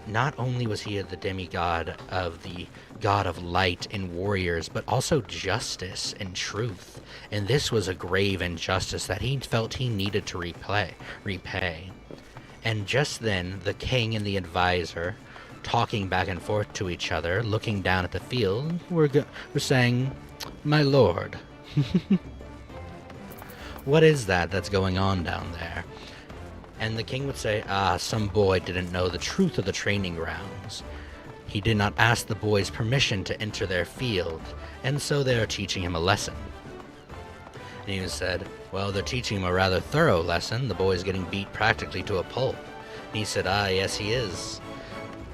Not only was he the demigod of the god of light and warriors, but also justice and truth. And this was a grave injustice that he felt he needed to repay. And just then, the king and the advisor, talking back and forth to each other, looking down at the field, were saying, "My lord, what is that's going on down there?" And the king would say, some boy didn't know the truth of the training grounds. He did not ask the boys permission to enter their field, and so they are teaching him a lesson." And he said, "Well, they're teaching him a rather thorough lesson. The boy's getting beat practically to a pulp." And he said, yes, he is.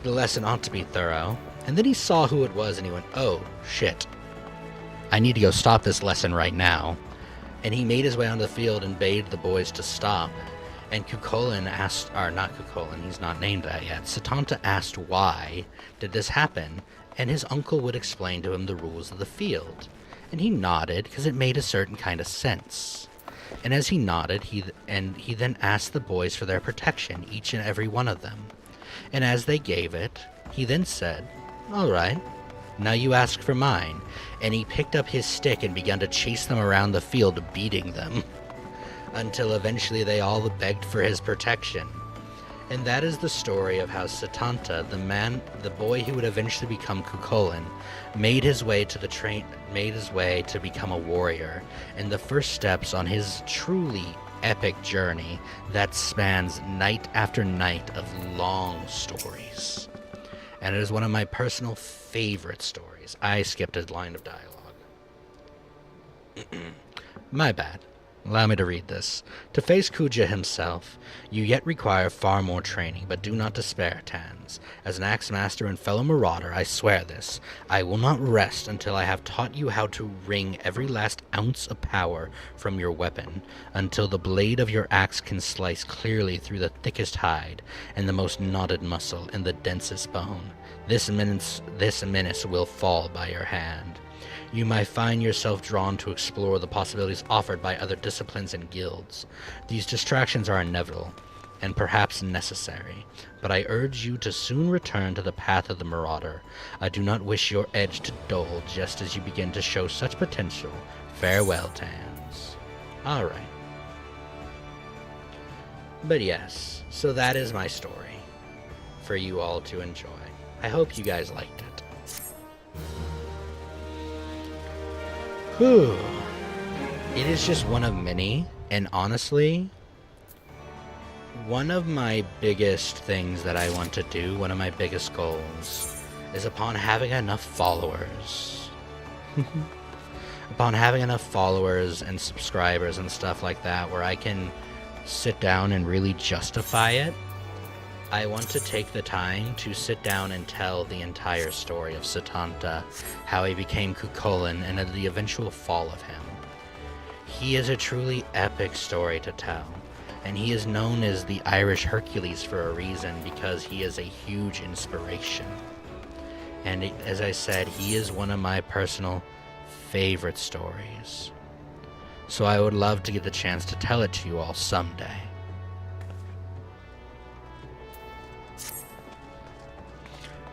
The lesson ought to be thorough. And then he saw who it was, and he went, "Oh, shit. I need to go stop this lesson right now." And he made his way onto the field and bade the boys to stop. And Cuchulainn asked, or not Cuchulainn, he's not named that yet. Setanta asked why did this happen, and his uncle would explain to him the rules of the field. And he nodded, because it made a certain kind of sense. And as he nodded, he then asked the boys for their protection, each and every one of them. And as they gave it, he then said, "All right, now you ask for mine." And he picked up his stick and began to chase them around the field, beating them, until eventually they all begged for his protection. And that is the story of how Setanta, the boy who would eventually become Cuchulainn, made his way to become a warrior, and the first steps on his truly epic journey that spans night after night of long stories. And it is one of my personal favorite stories. I skipped a line of dialogue. My bad. Allow me to read this. "To face Kuja himself, you yet require far more training, but do not despair, Tans. As an axe master and fellow marauder, I swear this. I will not rest until I have taught you how to wring every last ounce of power from your weapon, until the blade of your axe can slice clearly through the thickest hide, and the most knotted muscle, and the densest bone. This menace will fall by your hand. You might find yourself drawn to explore the possibilities offered by other disciplines and guilds. These distractions are inevitable, and perhaps necessary, but I urge you to soon return to the path of the marauder. I do not wish your edge to dull just as you begin to show such potential. Farewell, Tans." Alright. But yes, so that is my story, for you all to enjoy. I hope you guys liked it. Whew. It is just one of many, and honestly, one of my biggest things that I want to do, one of my biggest goals, is upon having enough followers. Upon having enough followers and subscribers and stuff like that, where I can sit down and really justify it, I want to take the time to sit down and tell the entire story of Setanta, how he became Cuchulainn, and the eventual fall of him. He is a truly epic story to tell, and he is known as the Irish Hercules for a reason, because he is a huge inspiration. And as I said, he is one of my personal favorite stories. So I would love to get the chance to tell it to you all someday.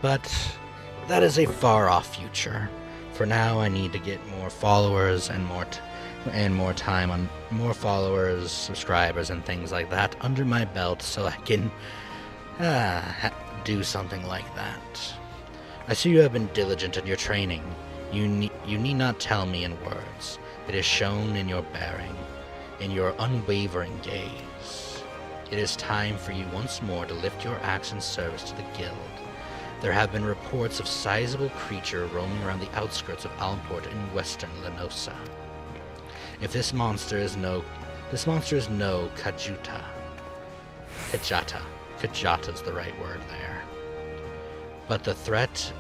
But that is a far-off future. For now, I need to get more followers and more time on more followers, subscribers, and things like that under my belt, so I can do something like that. I see you have been diligent in your training. You need not tell me in words. It is shown in your bearing, in your unwavering gaze. It is time for you once more to lift your axe in service to the guild. There have been reports of sizable creature roaming around the outskirts of Almport in western Lenosa. If this monster is no Kajuta, Kajata. Kajata's the right word there. But the threat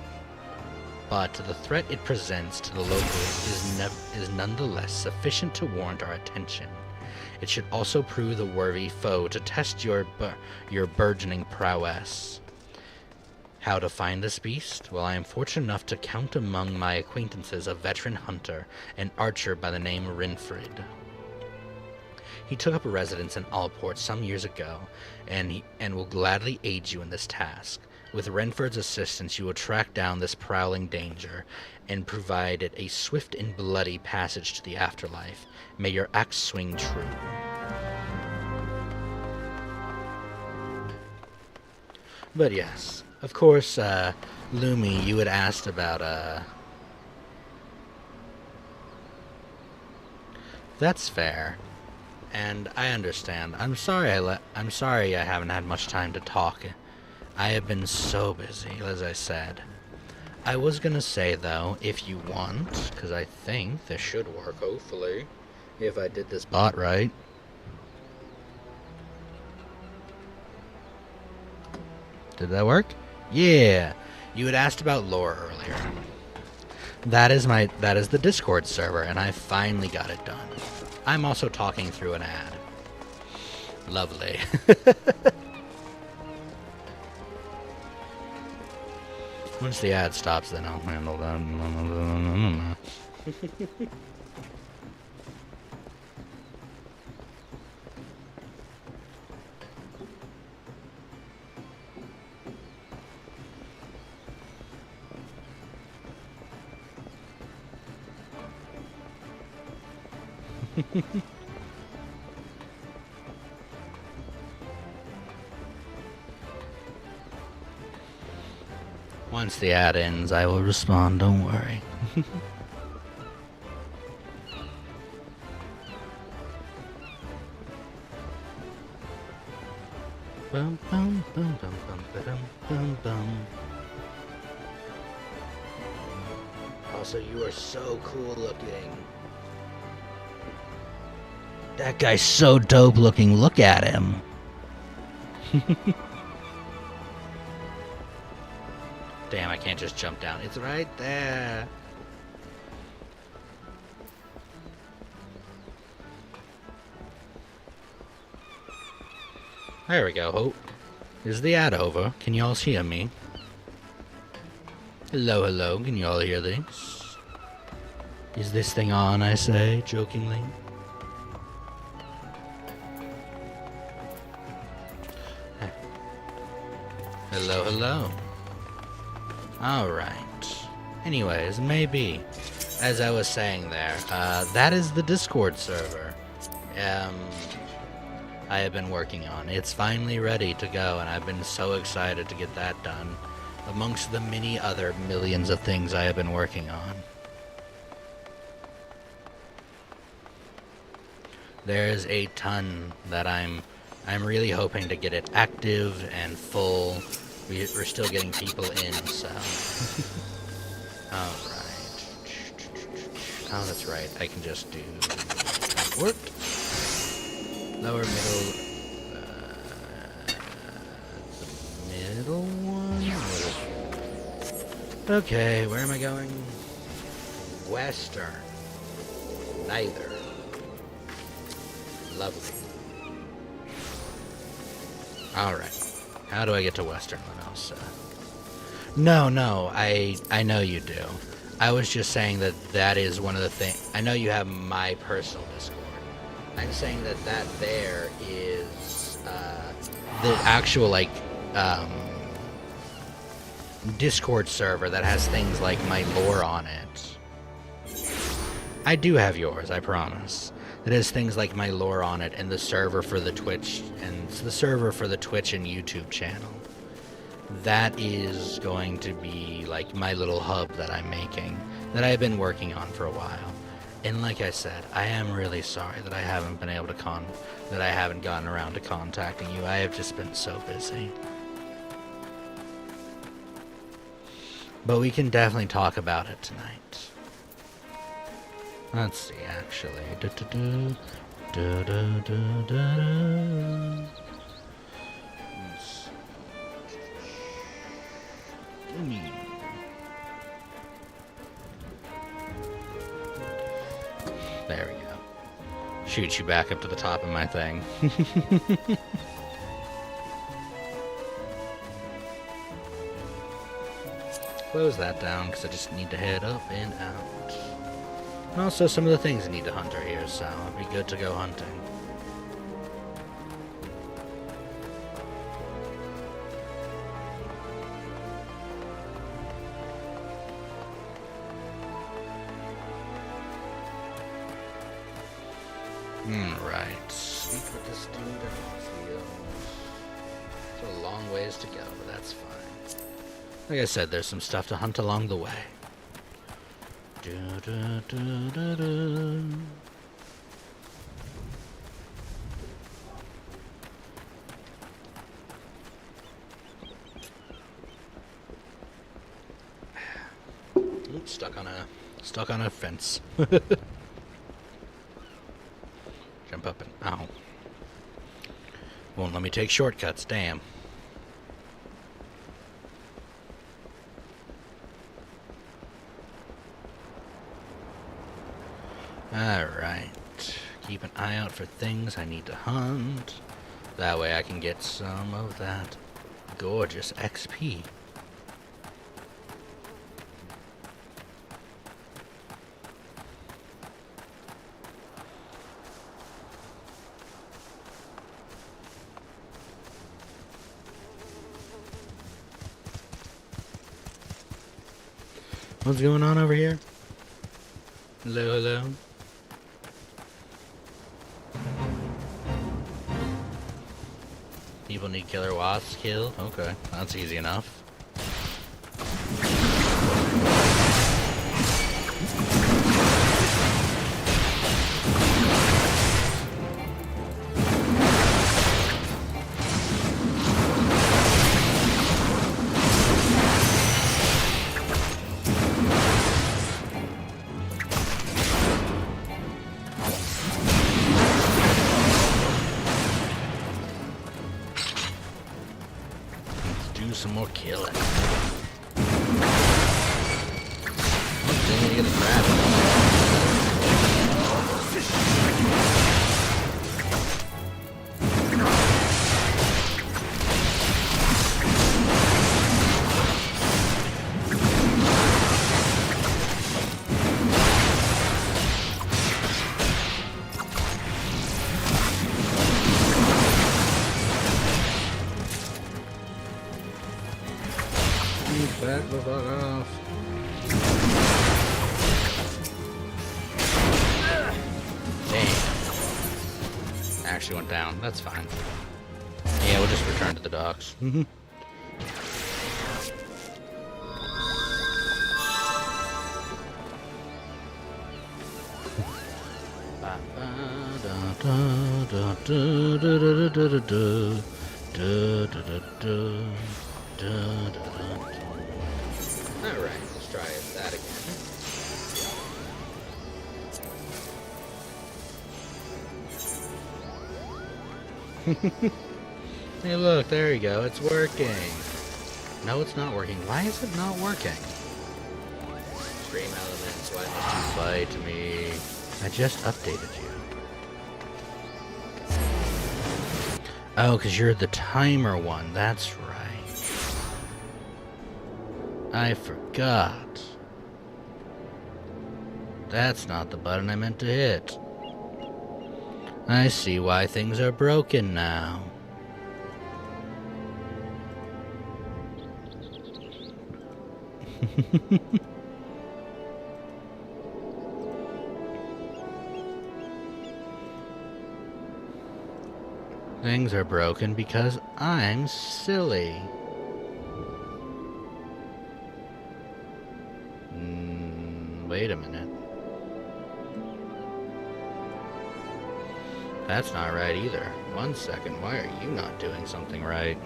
it presents to the locals is nonetheless sufficient to warrant our attention. It should also prove a worthy foe to test your burgeoning prowess. How to find this beast? Well, I am fortunate enough to count among my acquaintances a veteran hunter, an archer by the name of Renfrid. He took up a residence in Allport some years ago, and will gladly aid you in this task. With Renford's assistance, you will track down this prowling danger and provide it a swift and bloody passage to the afterlife. May your axe swing true. But yes, of course, Lumi, you had asked about, That's fair. And I understand. I'm sorry I haven't had much time to talk. I have been so busy, as I said. I was gonna say, though, if you want, because I think this should work, hopefully, if I did this bot right. Did that work? Yeah! You had asked about lore earlier. That is the Discord server, and I finally got it done. I'm also talking through an ad. Lovely. Once the ad stops, then I'll handle that. Once the ad ends, I will respond, don't worry. Bum, bum, bum, bum, bum, ba-dum, bum, bum. Also, you are so cool looking. That guy's so dope looking, look at him. Damn, I can't just jump down. It's right there. There we go, Hope. Is the ad over? Can y'all hear me? Hello, hello, can y'all hear this? Is this thing on, I say, jokingly? Hello, hello. Alright. Anyways, maybe. As I was saying there, that is the Discord server. I have been working on. It's finally ready to go, and I've been so excited to get that done, amongst the many other millions of things I have been working on. There's a ton that I'm really hoping to get it active and full. We're still getting people in, so... Alright. Oh, that's right. I can just do... Work. Lower, middle... the middle one? Okay, where am I going? Western. Neither. Lovely. Alright. How do I get to Western, Lenosa? No, I know you do. I was just saying that is one of the things... I know you have my personal Discord. I'm saying that there is, the actual, like, Discord server that has things like my lore on it. I do have yours, I promise. It has things like my lore on it and the server for the Twitch and YouTube channel. That is going to be like my little hub that I'm making, that I've been working on for a while. And like I said, I am really sorry that I haven't been able to that I haven't gotten around to contacting you. I have just been so busy. But we can definitely talk about it tonight. Let's see, actually. There we go. Shoot you back up to the top of my thing. Close that down, because I just need to head up and out. And also, some of the things I need to hunt are here, so it'd be good to go hunting. Right. Speak with this dude in the field. It's a long ways to go, but that's fine. Like I said, there's some stuff to hunt along the way. Oops, stuck on a fence. Jump up and ow. Won't let me take shortcuts, damn. Alright. Keep an eye out for things I need to hunt. That way I can get some of that gorgeous XP. What's going on over here? Hello, hello. People need killer wasps killed? Okay, that's easy enough. Some more killing. Dang, you get a grab. Back the fuck off. Dang. Actually went down. That's fine. Yeah, we'll just return to the docks. Alright, let's try that again. Hey look, there you go, it's working. No, it's not working. Why is it not working? Stream elements, why must you fight me? I just updated you. Oh, because you're the timer one, that's right. I forgot. That's not the button I meant to hit. I see why things are broken now. Things are broken because I'm silly. Wait a minute. That's not right either. 1 second, why are you not doing something right?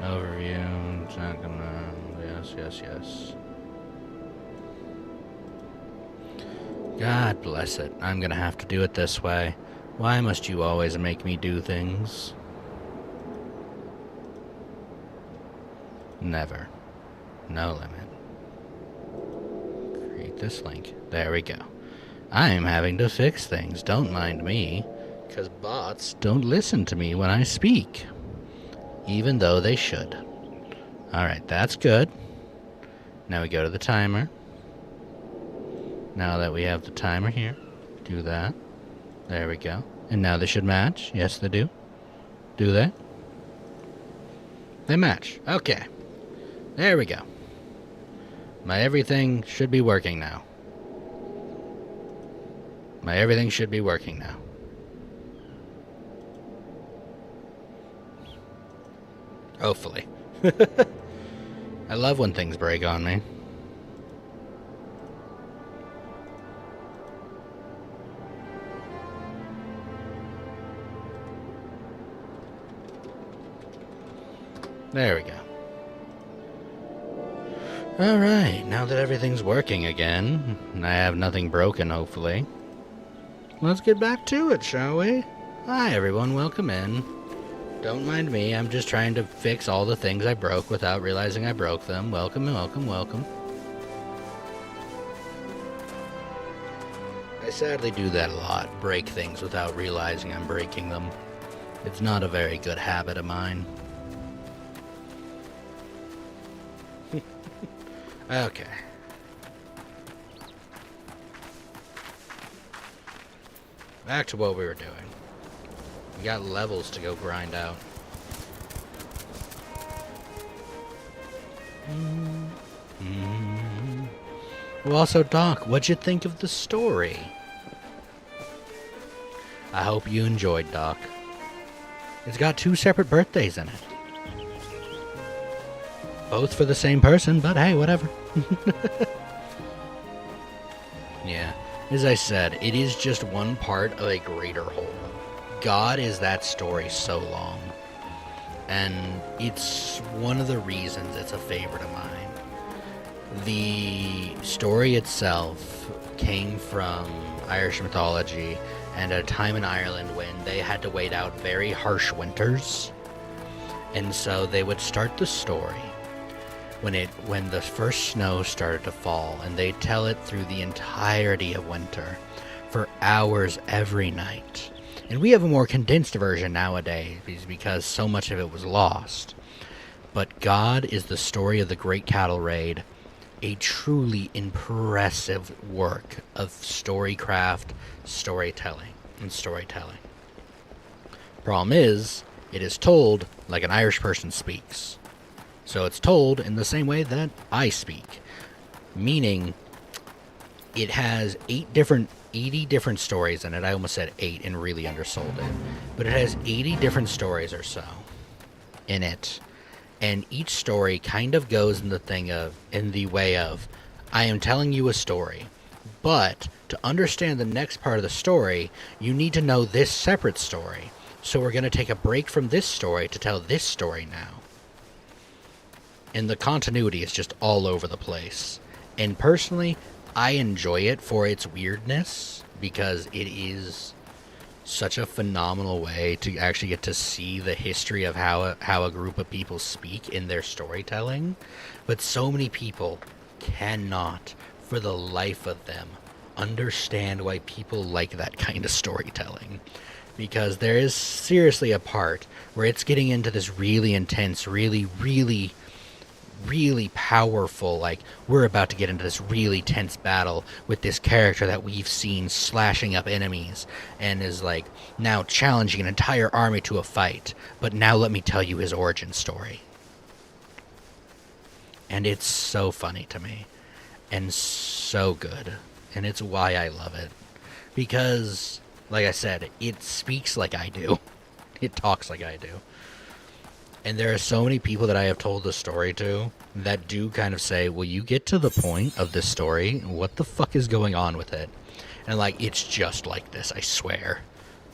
Overview, yes. God bless it. I'm gonna have to do it this way. Why must you always make me do things? Never. No limit. Create this link. There we go. I'm having to fix things. Don't mind me. Because bots don't listen to me when I speak. Even though they should. Alright, that's good. Now we go to the timer. Now that we have the timer here, do that. There we go. And now they should match. Yes, they do. Do they? They match. Okay. There we go. My everything should be working now. My everything should be working now. Hopefully. I love when things break on me. There we go. Alright, now that everything's working again, and I have nothing broken, hopefully, let's get back to it, shall we? Hi everyone, welcome in. Don't mind me, I'm just trying to fix all the things I broke without realizing I broke them. Welcome, welcome, welcome. I sadly do that a lot, break things without realizing I'm breaking them. It's not a very good habit of mine. Okay. Back to what we were doing. We got levels to go grind out. Well, also, Doc, what'd you think of the story? I hope you enjoyed, Doc. It's got 2 separate birthdays in it. Both for the same person, but hey, whatever. Yeah, as I said, it is just one part of a greater whole. God is that story so long. And it's one of the reasons it's a favorite of mine. The story itself came from Irish mythology and at a time in Ireland when they had to wait out very harsh winters. And so they would start the story when the first snow started to fall, and they'd tell it through the entirety of winter for hours every night. And we have a more condensed version nowadays because so much of it was lost. But God is the story of the Great Cattle Raid, a truly impressive work of storycraft, storytelling. Problem is, it is told like an Irish person speaks. So it's told in the same way that I speak. Meaning, it has 80 different stories in it. I almost said 8 and really undersold it. But it has 80 different stories or so in it. And each story kind of goes in the way of, I am telling you a story. But to understand the next part of the story, you need to know this separate story. So we're going to take a break from this story to tell this story now. And the continuity is just all over the place. And personally, I enjoy it for its weirdness, because it is such a phenomenal way to actually get to see the history of how a group of people speak in their storytelling. But so many people cannot, for the life of them, understand why people like that kind of storytelling. Because there is seriously a part where it's getting into this really intense, really powerful, like, we're about to get into this really tense battle with this character that we've seen slashing up enemies and is like now challenging an entire army to a fight, but now let me tell you his origin story. And it's so funny to me and so good, and it's why I love it, because like I said, it speaks like I do. It talks like I do. And there are so many people that I have told the story to that do kind of say, will you get to the point of this story? What the fuck is going on with it? And like, it's just like this, I swear.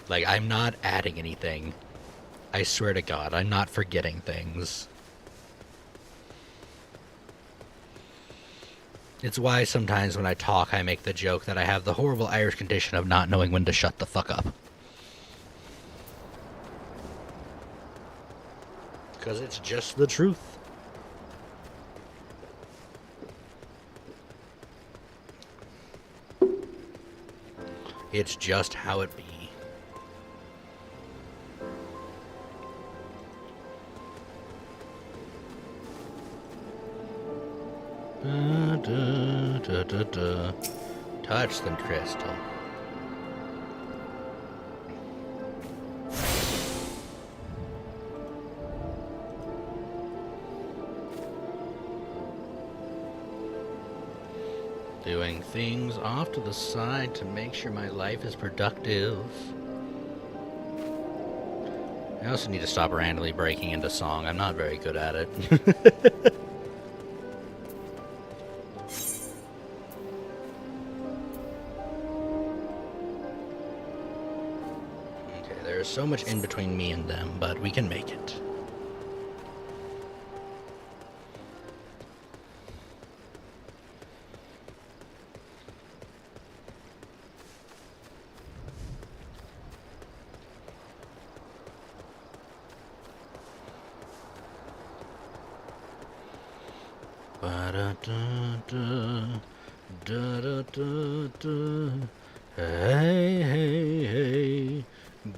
Like, I'm not adding anything. I swear to God, I'm not forgetting things. It's why sometimes when I talk, I make the joke that I have the horrible Irish condition of not knowing when to shut the fuck up. Because it's just the truth. It's just how it be. Touch the crystal. Doing things off to the side to make sure my life is productive. I also need to stop randomly breaking into song. I'm not very good at it. Okay, there's so much in between me and them, but we can make it. Hey, hey, hey,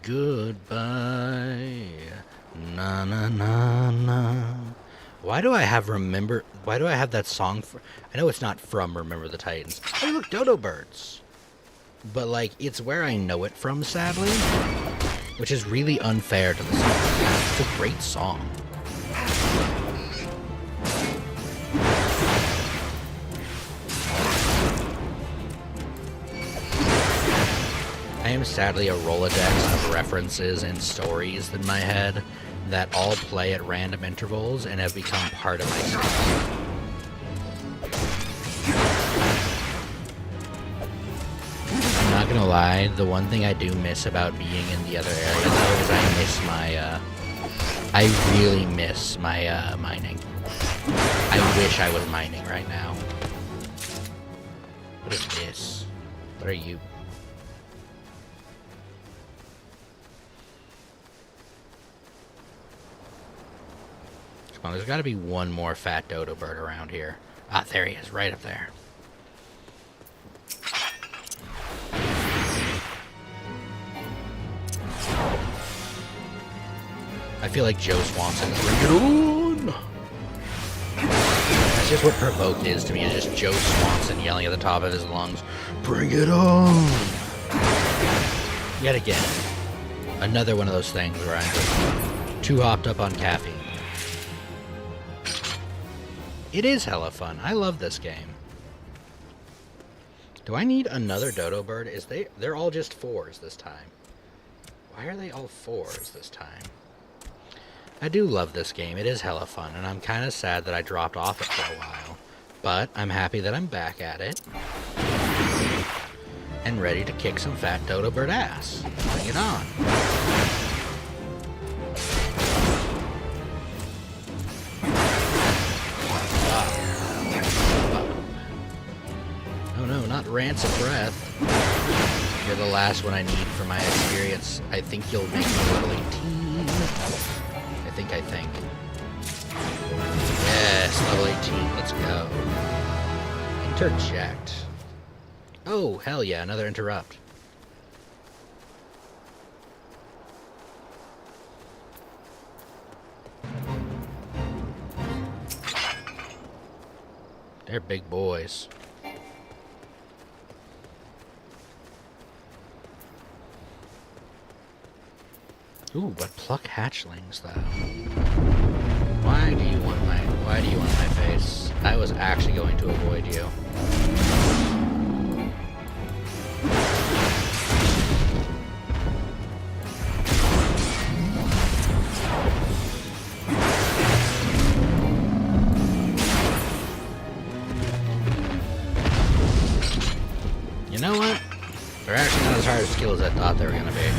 goodbye. Na na na na. Why do I have that song for? I know it's not from Remember the Titans. Oh look, Dodo Birds. But like, it's where I know it from, sadly, which is really unfair to the song. It's a great song. I am sadly a Rolodex of references and stories in my head that all play at random intervals and have become part of myself. I'm not gonna lie, the one thing I do miss about being in the other area though is I miss my, I really miss my, mining. I wish I was mining right now. What is this? What are you? Come on, there's gotta be one more fat dodo bird around here. Ah, there he is, right up there. I feel like Joe Swanson. Bring it on! That's just what Provoke is to me. It's just Joe Swanson yelling at the top of his lungs. Bring it on! Yet again. Another one of those things where I'm just too hopped up on caffeine. It is hella fun. I love this game. Do I need another dodo bird? They're all just 4s this time. Why are they all 4s this time? I do love this game. It is hella fun, and I'm kind of sad that I dropped off it for a while. But I'm happy that I'm back at it. And ready to kick some fat dodo bird ass. Bring it on. Oh no, not rancid breath. You're the last one I need for my experience. I think you'll make me level 18. I think. Yes, level 18. Let's go. Interject. Oh, hell yeah, another interrupt. They're big boys. Ooh, but pluck hatchlings though. Why do you want my face? I was actually going to avoid you. You know what? They're actually not as hard a skill as I thought they were gonna be.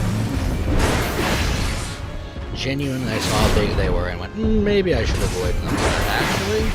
Genuinely, I saw how big they were and went, maybe I should avoid them. But actually,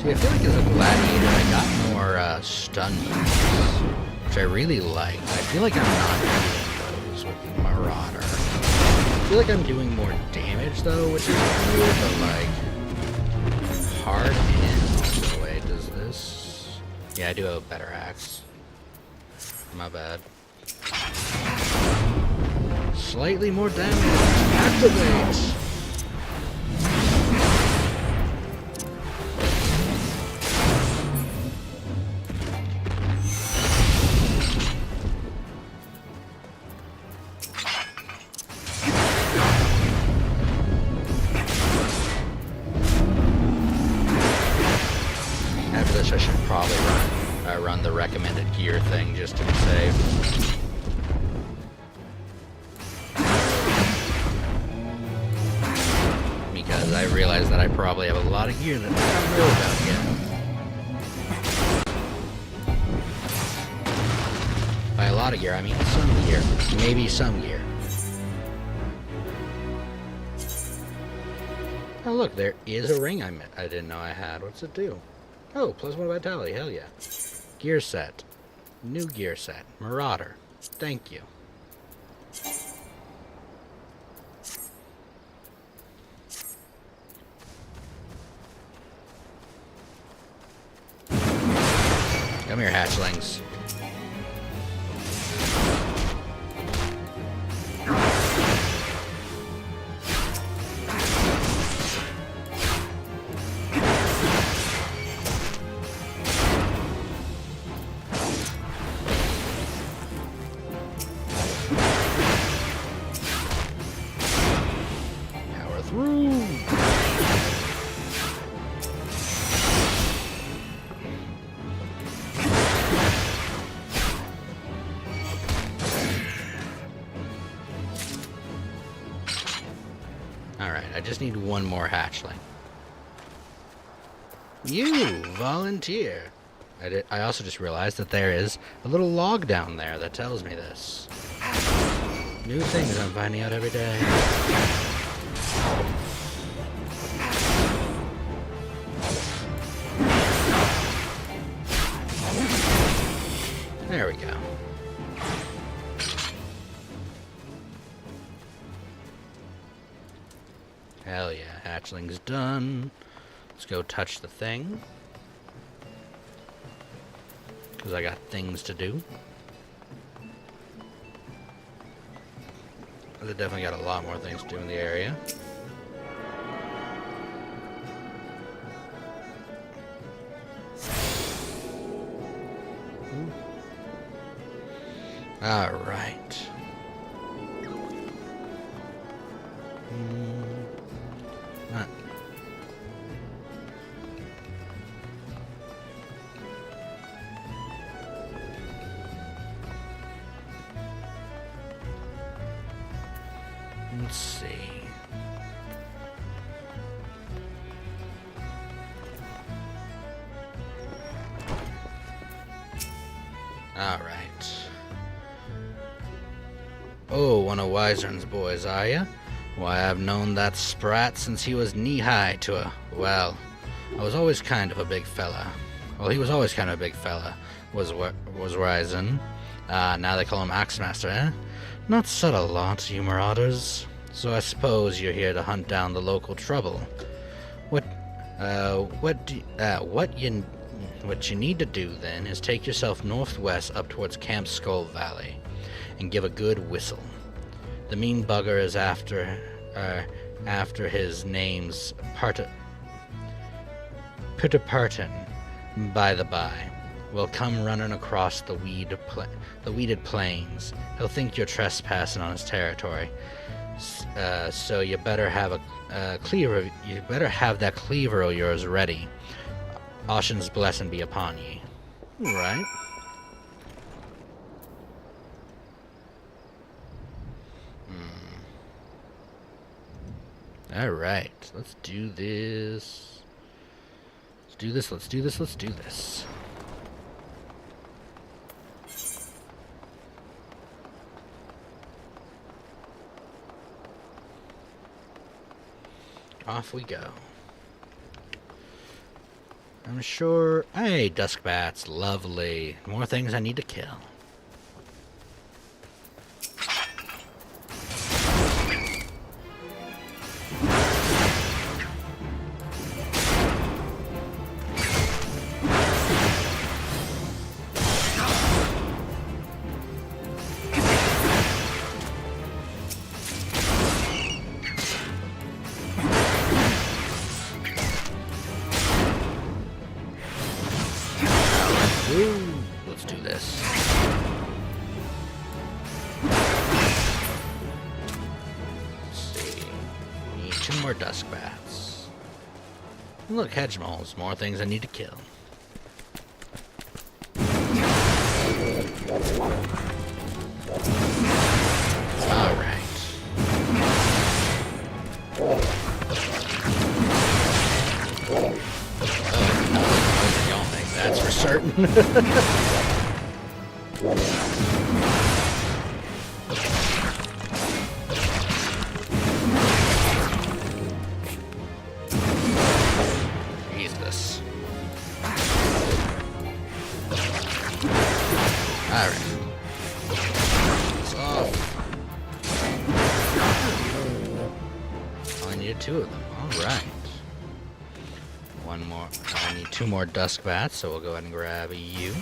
See, I feel like as a gladiator, I got more stun moves, which I really like. I feel like I'm not doing those with Marauder. I feel like I'm doing more damage though, which is cool, but like hard in. Wait, does this? Yeah, I do have a better axe. My bad. Slightly more damage. Activate. I should probably run the recommended gear thing just to be safe. Because I realize that I probably have a lot of gear that I don't know about yet. By a lot of gear, I mean some gear. Maybe some gear. Oh look, there is a ring I didn't know I had. What's it do? Oh, +1 vitality, hell yeah. Gear set. New gear set. Marauder. Thank you. Come here, hatchlings. Alright, I just need one more hatchling. You volunteer. I also just realized that there is a little log down there that tells me this. New things I'm finding out every day. There we go. Hell yeah, hatchling's done. Let's go touch the thing. Because I got things to do. I definitely got a lot more things to do in the area. Alright. Let's see. All right. Oh, one of Wyzern's boys, are ya? Why, I've known that sprat since he was knee-high to a... Well, I was always kind of a big fella. Well, he was always kind of a big fella, was Wyzern. Now they call him Axemaster, eh? Not such a lot, you marauders. So I suppose you're here to hunt down the local trouble. What you need to do then is take yourself northwest up towards Camp Skull Valley, and give a good whistle. The mean bugger is after his name's Puttapartin, by the by. Will come running across the weeded plains. He'll think you're trespassing on his territory. So you better have a cleaver. You better have that cleaver of yours ready. Ashen's blessing be upon ye. Right. All right. Let's do this. Let's do this. Let's do this. Let's do this. Off we go. I'm sure... Hey, dusk bats, lovely. More things I need to kill. Ooh, let's do this. Let's see. Need 2 more dusk bats. Look, hedge moles. More things I need to kill. Alright. That's for certain. Jesus. Alright. It's off. I needed 2 of them. Alright. One more. I need 2 more dusk bats, so we'll go ahead and grab you.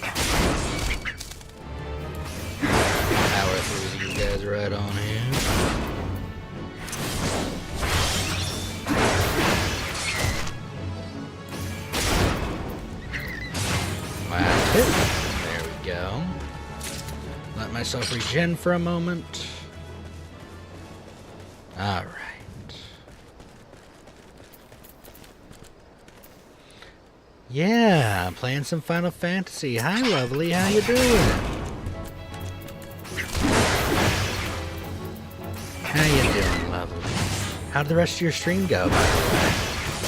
Power through these guys right on in. Last hit. There we go. Let myself regen for a moment. Alright. Yeah, I'm playing some Final Fantasy. Hi, lovely. How you doing? How you doing, lovely? How'd the rest of your stream go, by the way?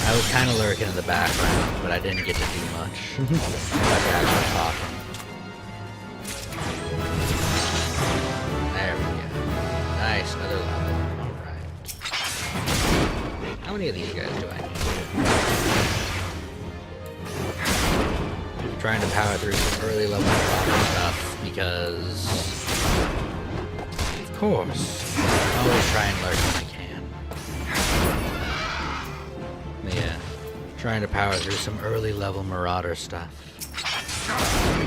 I was kind of lurking in the background, but I didn't get to do much. Like actually talking. There we go. Nice, another level. Alright. How many of these guys do I need? Trying to power through some early level stuff because, of course, always try and learn when I can. Yeah, trying to power through some early level Marauder stuff.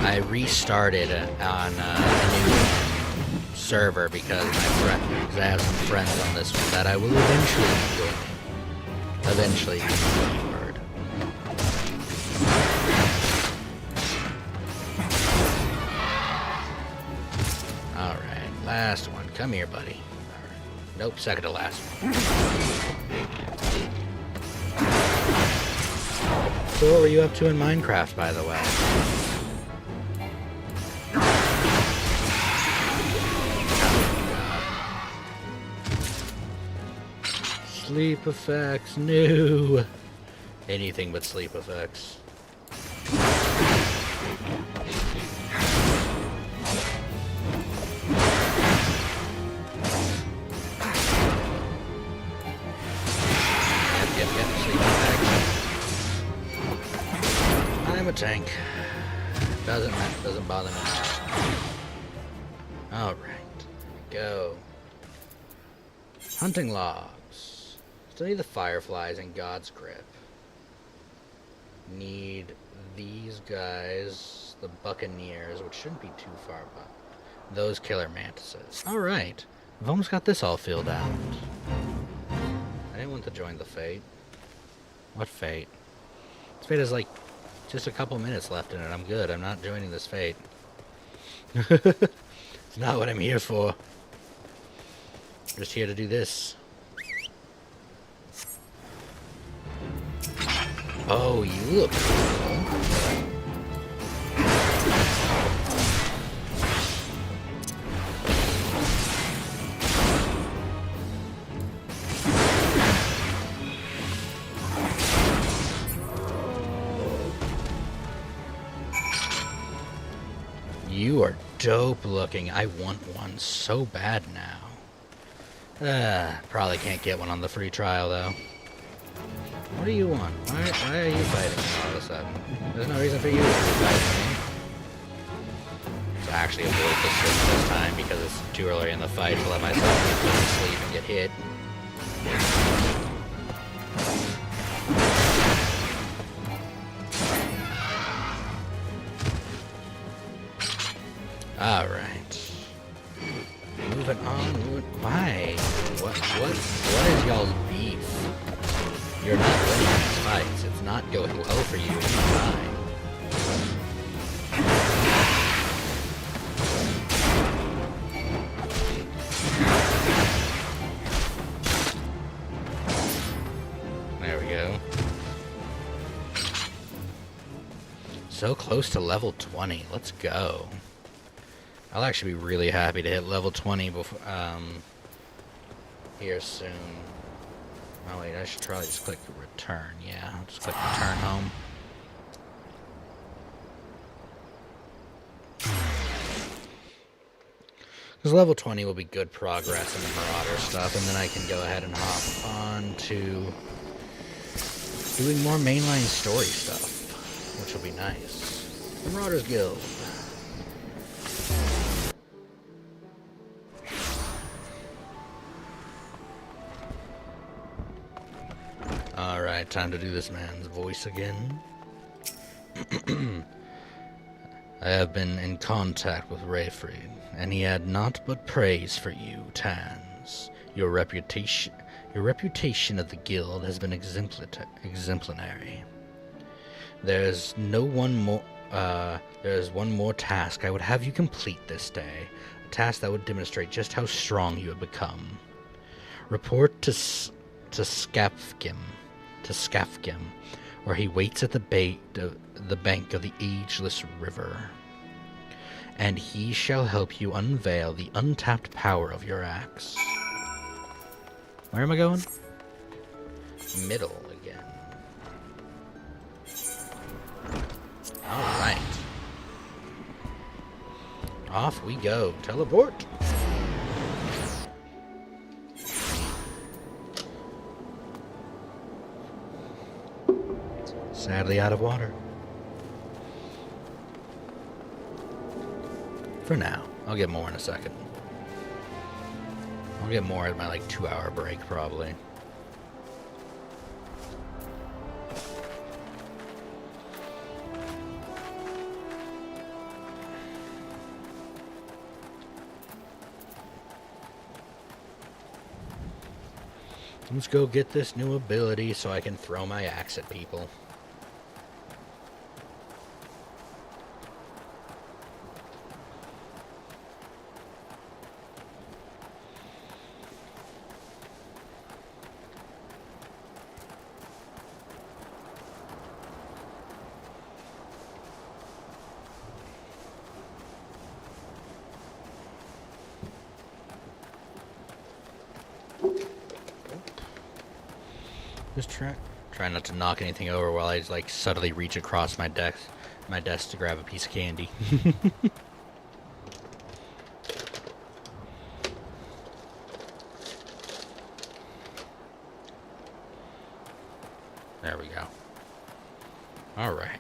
I restarted on a new server because I have some friends on this one that I will eventually join. Eventually, word. Last one. Come here, buddy. Nope, second to last one. So what were you up to in Minecraft, by the way? Sleep effects, no. Anything but sleep effects. I'm a tank. Doesn't bother me. Alright. Go. Hunting logs. Study the fireflies in God's grip. Need these guys, the buccaneers, which shouldn't be too far behind. Those killer mantises. Alright. I've almost got this all filled out. I didn't want to join the fate. What fate? This fate is like just a couple minutes left in it. I'm good. I'm not joining this fate. It's not what I'm here for. I'm just here to do this. Oh, you look cool. You are dope looking. I want one so bad now. Probably can't get one on the free trial though. What do you want? Why are you fighting me all of a sudden? There's no reason for you to be fighting me. So I actually avoid this switch this time because it's too early in the fight to let myself go to sleep and get hit. Alright. Moving on. Why? What is y'all's beef? You're not winning these fights. It's not going well for you. It's fine. There we go. So close to level 20. Let's go. I'll actually be really happy to hit level 20 before, here soon. Oh wait, I should probably just click return. Yeah, I'll just click return home. Because level 20 will be good progress in the Marauder stuff, and then I can go ahead and hop on to doing more mainline story stuff, which will be nice. The Marauders Guild. Alright, time to do this man's voice again. I have been in contact with Rayfried, and he had naught but praise for you, Tans. Your reputation of the guild has been exemplary. There is one more task I would have you complete this day, a task that would demonstrate just how strong you have become. Report to Skafgim, where he waits at the bank of the ageless river, and he shall help you unveil the untapped power of your axe. Where am I going? Middle again. Alright. Off we go. Teleport! Sadly out of water. For now. I'll get more in a second. I'll get more at my 2-hour break probably. Let's go get this new ability so I can throw my axe at people. Just try not to knock anything over while I just subtly reach across my desk to grab a piece of candy. There we go. All right.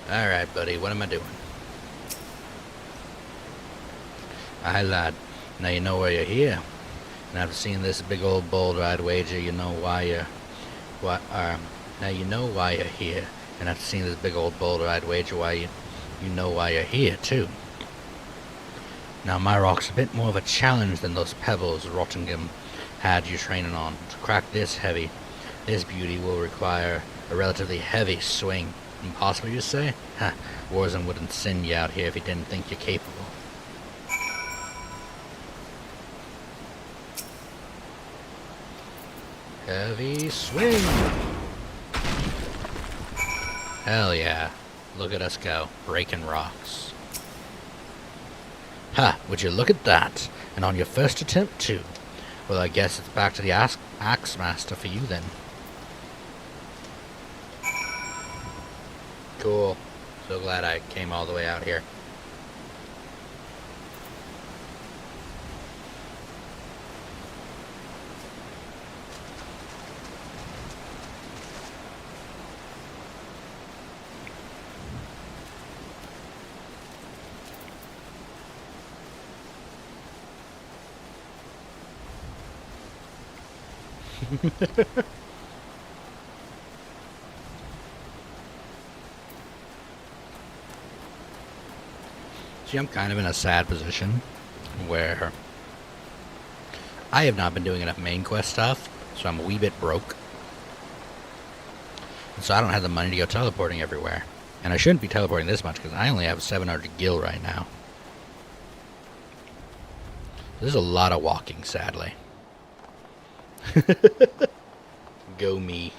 Alright, buddy, what am I doing? Aye, lad. Now you know why you're here. And after seeing this big old boulder, I'd wager you know why you're... now you know why you're here. And after seeing this big old boulder, I'd wager why you know why you're here, too. Now, my rock's a bit more of a challenge than those pebbles Rottingham had you training on. To crack this beauty will require a relatively heavy swing. Impossible, you say? Ha, Warzone wouldn't send you out here if he didn't think you're capable. Heavy swing! Hell yeah. Look at us go, breaking rocks. Ha! Would you look at that? And on your first attempt, too. Well, I guess it's back to the Axe Master for you, then. Cool. So glad I came all the way out here. See, I'm kind of in a sad position where I have not been doing enough main quest stuff, so I'm a wee bit broke. And so I don't have the money to go teleporting everywhere. And I shouldn't be teleporting this much because I only have 700 gil right now. There's a lot of walking, sadly. Go me.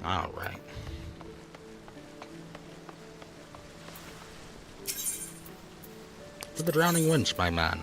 All right. For the drowning winch, my man.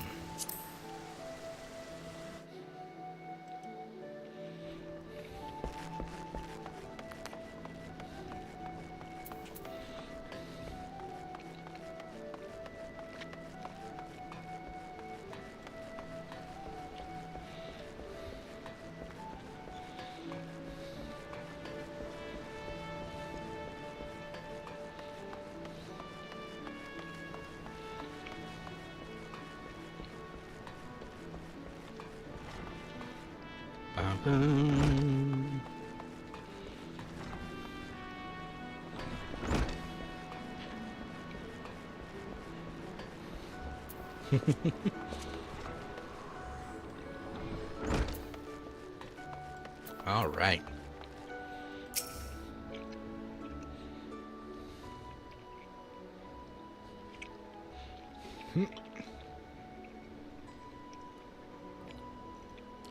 All right.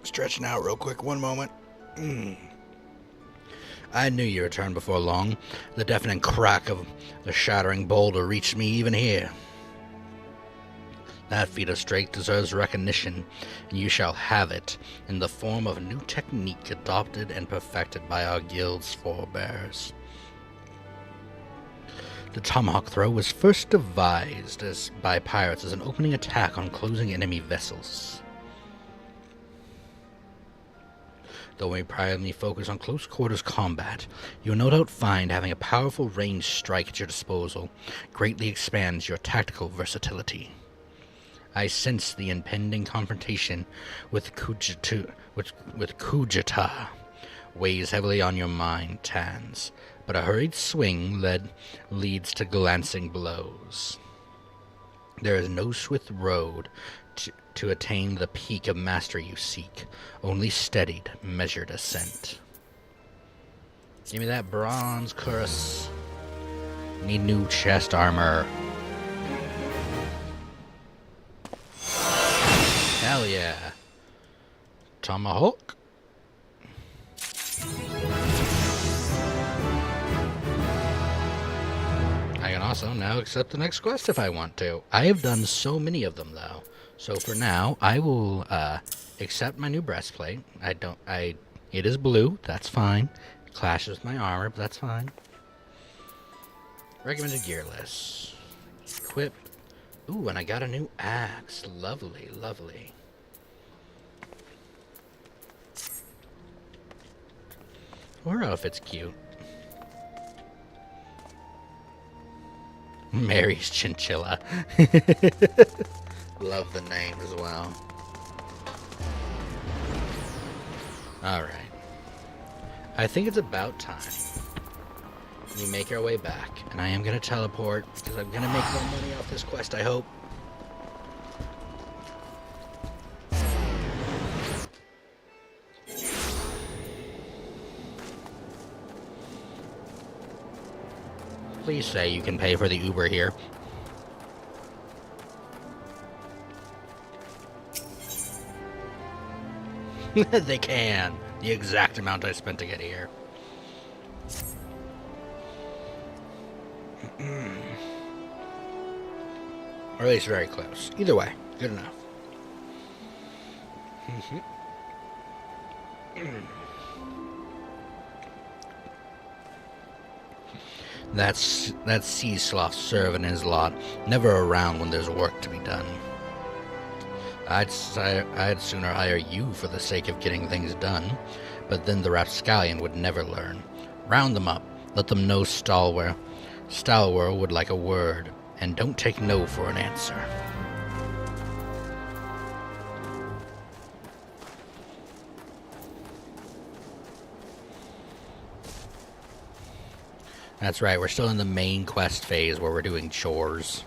Stretching out real quick, one moment. I knew you returned before long. The deafening crack of the shattering boulder reached me even here. That feat of strength deserves recognition, and you shall have it in the form of a new technique adopted and perfected by our guild's forebears. The tomahawk throw was first devised by pirates as an opening attack on closing enemy vessels. Though we primarily focus on close quarters combat, you will no doubt find having a powerful ranged strike at your disposal greatly expands your tactical versatility. I sense the impending confrontation with Kujata weighs heavily on your mind, Tans, but a hurried swing leads to glancing blows. There is no swift road to attain the peak of mastery you seek, only steadied, measured ascent. Give me that bronze curse. Need new chest armor. Hell yeah. Tomahawk. I can also now accept the next quest if I want to. I have done so many of them though. So for now, I will accept my new breastplate. It is blue, that's fine. It clashes with my armor, but that's fine. Recommended gear list. Equip. Ooh, and I got a new axe. Lovely, lovely. Her outfit's cute. Mary's Chinchilla. Love the name as well. Alright. I think it's about time we make our way back. And I am going to teleport because I'm going to make more money off this quest, I hope. Please say you can pay for the Uber here. They can. The exact amount I spent to get here. Or at least very close. Either way, good enough. That's sea sloth serving his lot, never around when there's work to be done. I'd sooner hire you for the sake of getting things done, but then the rapscallion would never learn. Round them up, let them know Stalwell would like a word, and don't take no for an answer. That's right, we're still in the main quest phase where we're doing chores.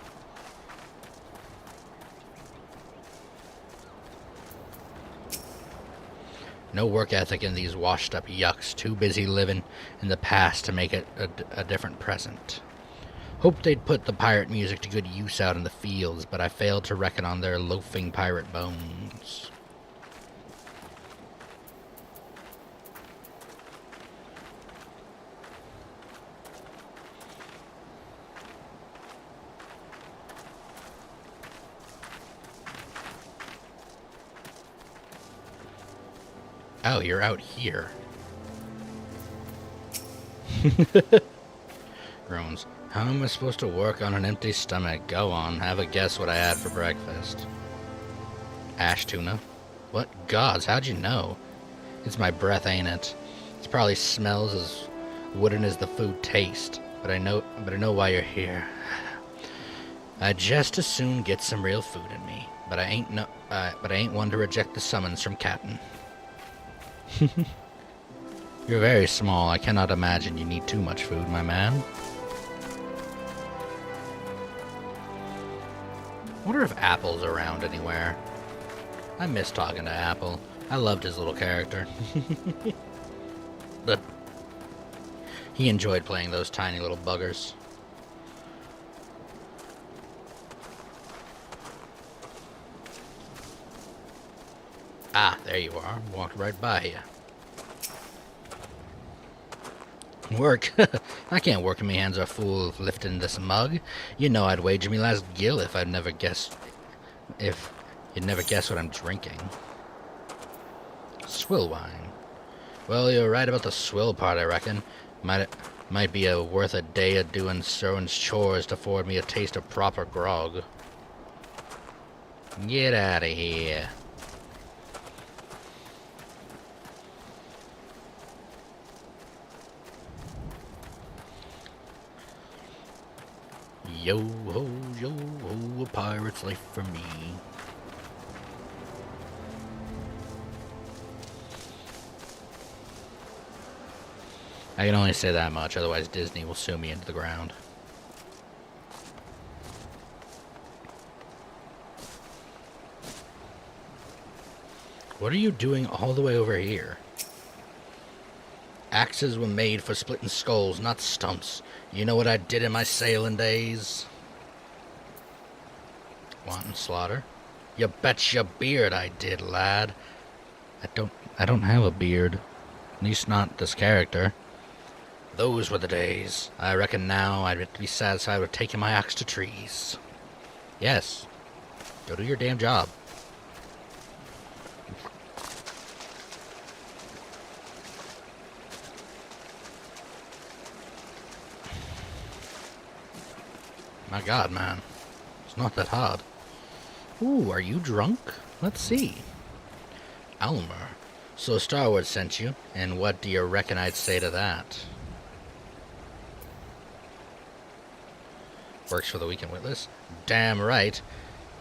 No work ethic in these washed-up yucks, too busy living in the past to make it a different present. Hoped they'd put the pirate music to good use out in the fields, but I failed to reckon on their loafing pirate bones. Oh, you're out here. Groans. How am I supposed to work on an empty stomach? Go on, have a guess what I had for breakfast. Ash tuna? What gods, how'd you know? It's my breath, ain't it? It probably smells as wooden as the food tastes, but I know why you're here. I'd just as soon get some real food in me, but I ain't one to reject the summons from Captain. You're very small. I cannot imagine you need too much food, my man. Wonder if Apple's around anywhere. I miss talking to Apple. I loved his little character. But he enjoyed playing those tiny little buggers. Ah, there you are. Walked right by you. Work? I can't work and my hands are full of lifting this mug. You know I'd wager me last gill if you'd never guess what I'm drinking. Swill wine. Well, you're right about the swill part, I reckon. Might be worth a day of doing Sirwin's chores to afford me a taste of proper grog. Get out of here. Yo ho, a pirate's life for me. I can only say that much, otherwise Disney will sue me into the ground. What are you doing all the way over here? Axes were made for splitting skulls, not stumps. You know what I did in my sailing days? Wanton slaughter? You bet your beard I did, lad. I don't have a beard. At least not this character. Those were the days. I reckon now I'd be satisfied with taking my axe to trees. Yes. Go do your damn job. My god, man. It's not that hard. Ooh, are you drunk? Let's see. Almer. So Starwood sent you, and what do you reckon I'd say to that? Works for the Weekend Witless? Damn right.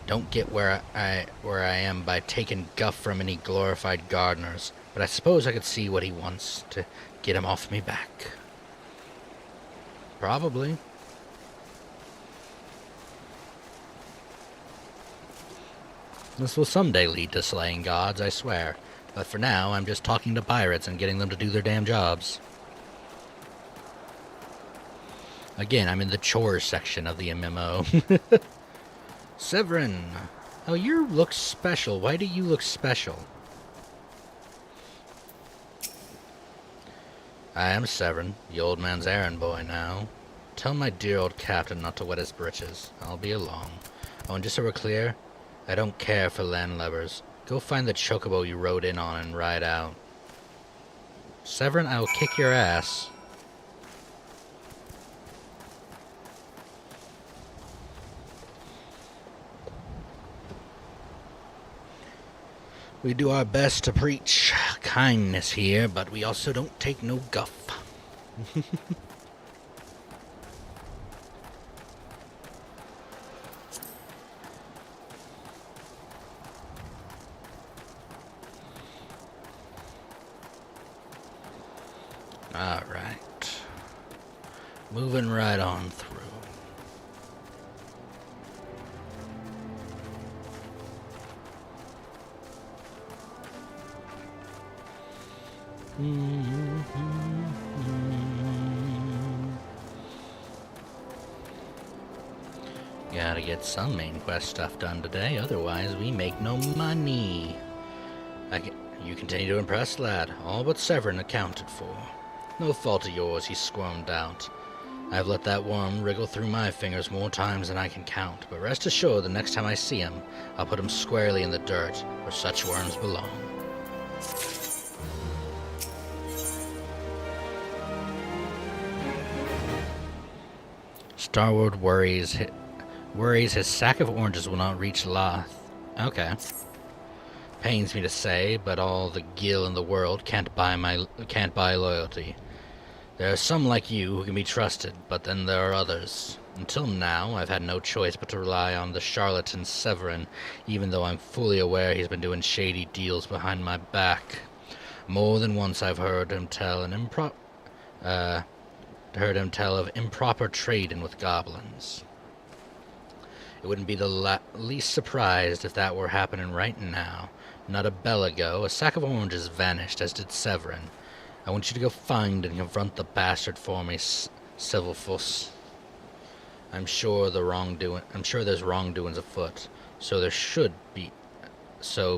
Don't get where I am by taking guff from any glorified gardeners, but I suppose I could see what he wants to get him off me back. Probably. This will someday lead to slaying gods, I swear. But for now, I'm just talking to pirates and getting them to do their damn jobs. Again, I'm in the chores section of the MMO. Severin! Oh, you look special. Why do you look special? I am Severin, the old man's errand boy now. Tell my dear old captain not to wet his britches. I'll be along. Oh, and just so we're clear, I don't care for landlubbers. Go find the chocobo you rode in on and ride out. Severin, I will kick your ass. We do our best to preach kindness here, but we also don't take no guff. Alright. Moving right on through. Gotta get some main quest stuff done today, otherwise we make no money. You continue to impress, lad. All but Severin accounted for. No fault of yours, he squirmed out. I've let that worm wriggle through my fingers more times than I can count, but rest assured the next time I see him, I'll put him squarely in the dirt, where such worms belong. Starward worries his sack of oranges will not reach Loth. Okay. Pains me to say, but all the gil in the world can't buy loyalty. There are some like you who can be trusted, but then there are others. Until now, I've had no choice but to rely on the charlatan Severin, even though I'm fully aware he's been doing shady deals behind my back. More than once I've heard him tell of improper trading with goblins. It wouldn't be the least surprised if that were happening right now. Not a bell ago, a sack of oranges vanished, as did Severin. I want you to go find and confront the bastard for me, Silverfuss. I'm sure there's wrongdoings afoot, so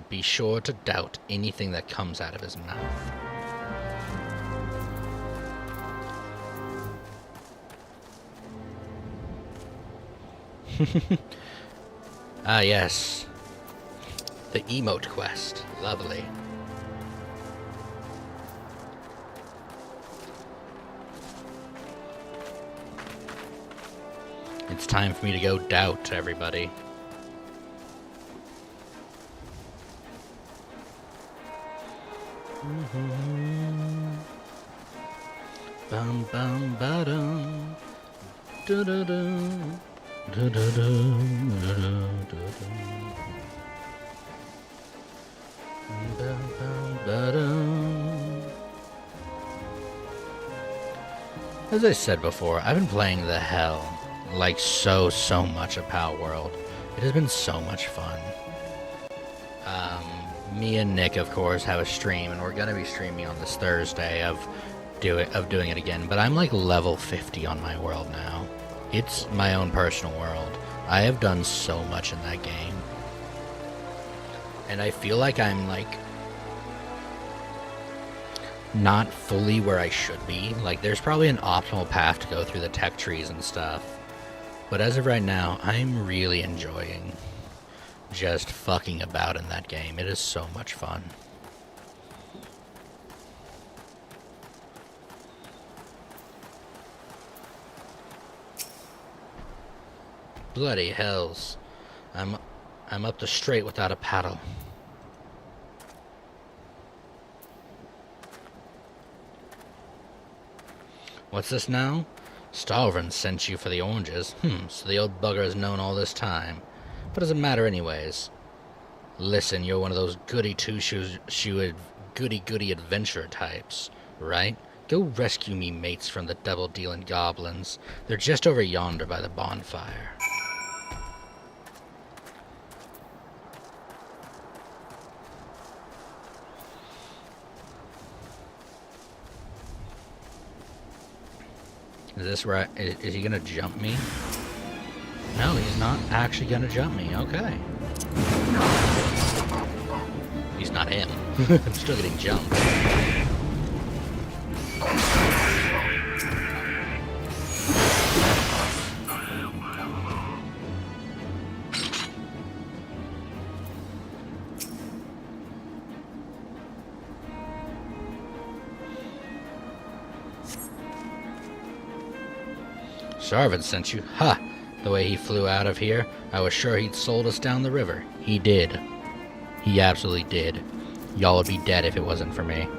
be sure to doubt anything that comes out of his mouth. Ah, yes. The emote quest. Lovely. It's time for me to go doubt everybody. Bum bum ba-dum. Da-da-dum. As I said before, I've been playing the hell, like so much of Palworld. It has been so much fun. Me and Nick, of course, have a stream, and we're gonna be streaming on this Thursday of doing it again. But I'm like level 50 on my world now. It's my own personal world. I have done so much in that game. And I feel like I'm like not fully where I should be. Like there's probably an optimal path to go through the tech trees and stuff. But as of right now, I'm really enjoying just fucking about in that game. It is so much fun. Bloody hells. I'm up the strait without a paddle. What's this now? Stalvern sent you for the oranges. So the old bugger has known all this time. What does it matter anyways? Listen, you're one of those goody two-shoes, goody adventure types, right? Go rescue me mates from the double-dealing goblins. They're just over yonder by the bonfire. Is this right? Is he gonna jump me? No, he's not actually gonna jump me. Okay. He's not him. I'm still getting jumped. Sarvin sent you? Ha! The way he flew out of here, I was sure he'd sold us down the river. He did. He absolutely did. Y'all would be dead if it wasn't for me.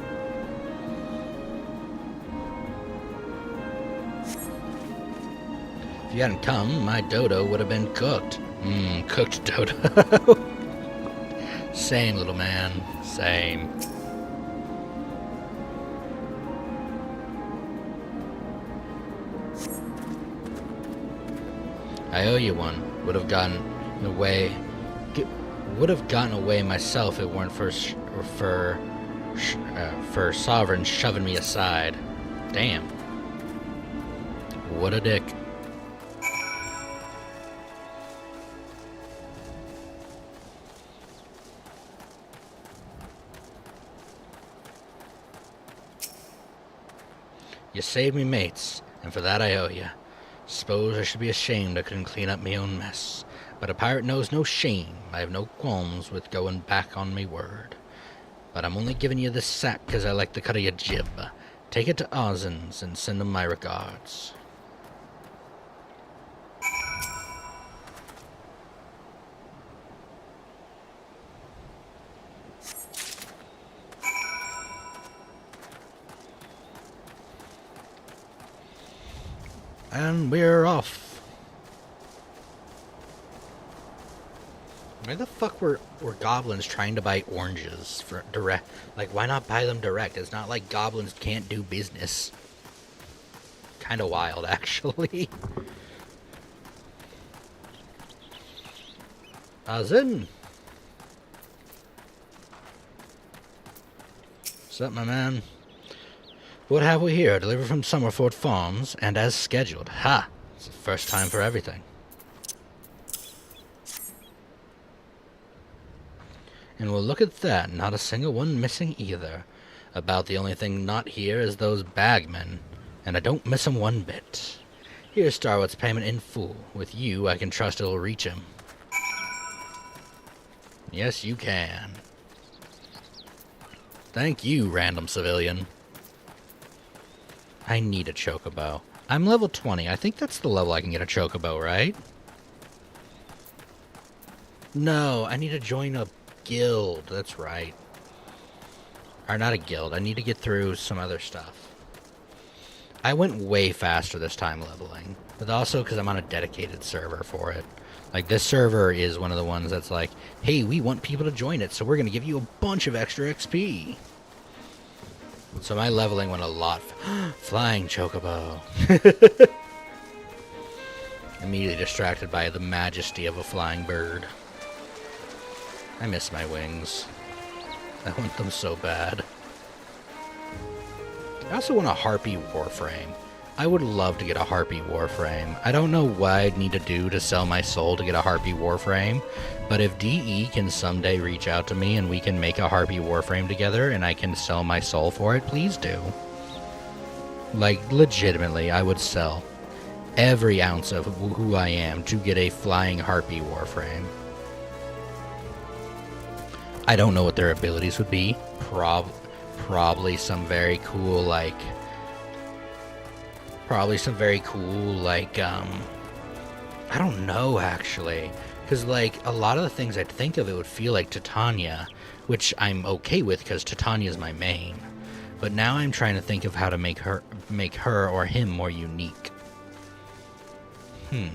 If you hadn't come, my dodo would have been cooked. Cooked dodo. Same, little man. Same. I owe you one. Would have gotten away myself if it weren't for Sovereign shoving me aside. Damn. What a dick. You saved me, mates, and for that I owe you. Suppose I should be ashamed I couldn't clean up me own mess. But a pirate knows no shame. I have no qualms with going back on me word. But I'm only giving you this sack 'cause I like the cut of your jib. Take it to Ozens and send them my regards. And we're off. Why the fuck were goblins trying to buy oranges for direct? Like, why not buy them direct? It's not like goblins can't do business. Kind of wild, actually. Ozin. What's up, my man? What have we here? Delivered from Summerford Farms, and as scheduled. Ha! It's the first time for everything. And well, look at that. Not a single one missing either. About the only thing not here is those bagmen, and I don't miss 'em one bit. Here's Starwood's payment in full. With you, I can trust it'll reach him. Yes, you can. Thank you, random civilian. I need a chocobo. I'm level 20. I think that's the level I can get a chocobo, right? No, I need to join a guild. That's right. Or not a guild. I need to get through some other stuff. I went way faster this time leveling. But also because I'm on a dedicated server for it. Like, this server is one of the ones that's like, hey, we want people to join it, so we're going to give you a bunch of extra XP. So my leveling went a lot. Flying chocobo. Immediately distracted by the majesty of a flying bird. I miss my wings. I want them so bad. I also want a Harpy Warframe. I would love to get a Harpy Warframe. I don't know what I'd need to do to sell my soul to get a Harpy Warframe, but if DE can someday reach out to me and we can make a Harpy Warframe together and I can sell my soul for it, please do. Like, legitimately, I would sell every ounce of who I am to get a flying Harpy Warframe. I don't know what their abilities would be. Probably some very cool, like... I don't know, actually. Because, like, a lot of the things I'd think of, it would feel like Titania, which I'm okay with because Titania's my main. But now I'm trying to think of how to make her or him more unique. Ooh,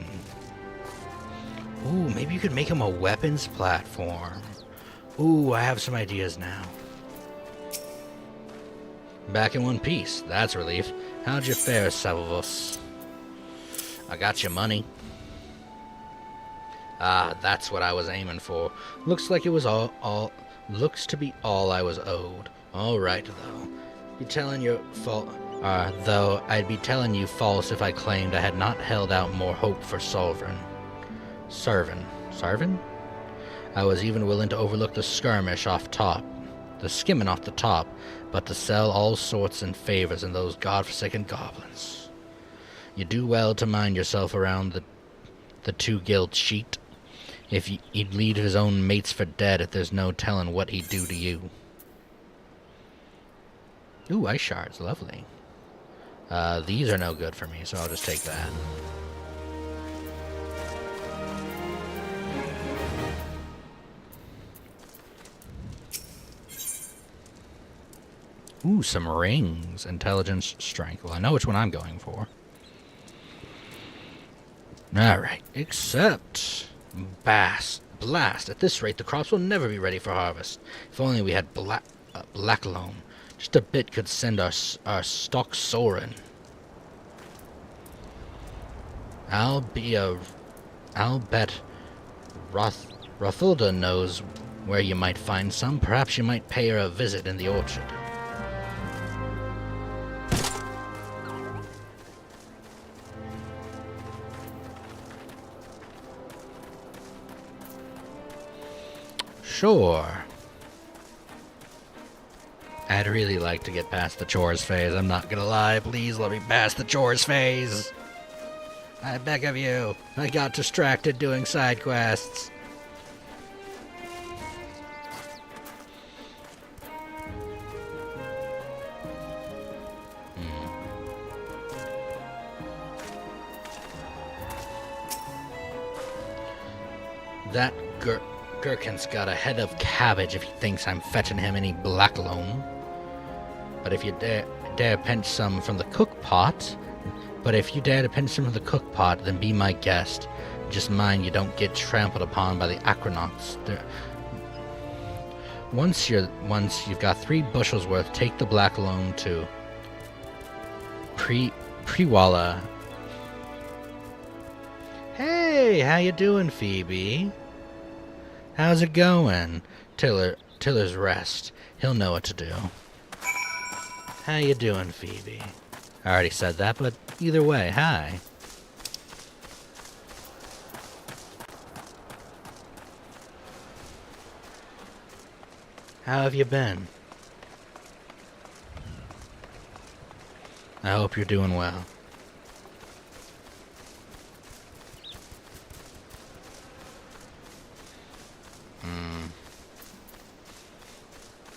maybe you could make him a weapons platform. Ooh, I have some ideas now. Back in one piece. That's relief. How'd you fare, Salvos? I got your money. Ah, that's what I was aiming for. Looks like it was looks to be all I was owed. All right, though. Though I'd be telling you false if I claimed I had not held out more hope for Sarvin. I was even willing to overlook the skirmish off top, the skimming off the top, but to sell all sorts and favors in those godforsaken goblins. You do well to mind yourself around the two guild sheet. If he'd leave his own mates for dead, if there's no telling what he'd do to you. Ooh, ice shards, lovely. These are no good for me, so I'll just take that. Ooh, some rings. Intelligence, strength. Well, I know which one I'm going for. Alright, except... Blast. At this rate, the crops will never be ready for harvest. If only we had black loam. Just a bit could send our stock soaring. I'll bet Rothilda knows where you might find some. Perhaps you might pay her a visit in the orchard. Sure. I'd really like to get past the chores phase, I'm not gonna lie. Please let me pass the chores phase. I beg of you. I got distracted doing side quests. That Gherkin's got a head of cabbage if he thinks I'm fetching him any black loam. But if you dare pinch some from the cook pot, then be my guest. Just mind you don't get trampled upon by the Acronauts. Once you've got 3 bushels worth, take the black loam to Priwala. Hey, how you doing, Phoebe? How's it going? Tiller's rest. He'll know what to do. How you doing, Phoebe? I already said that, but either way, hi. How have you been? I hope you're doing well.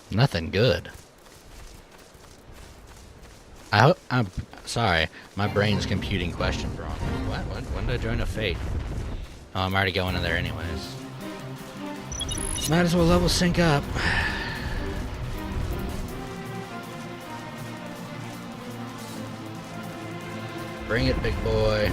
Nothing good. I'm sorry, my brain's computing questions wrong. What? When did I join a fate? Oh, I'm already going in there anyways. Might as well level sync up. Bring it, big boy.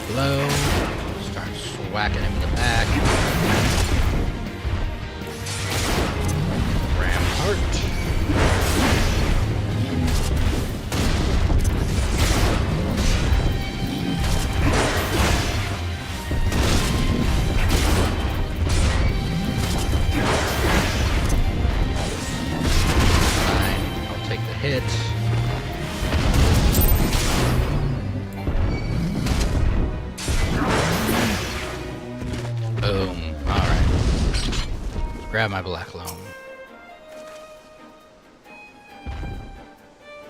Blow. Start whacking him in the back. Ram heart. Fine. I'll take the hit. Boom. Alright. Grab my black loam.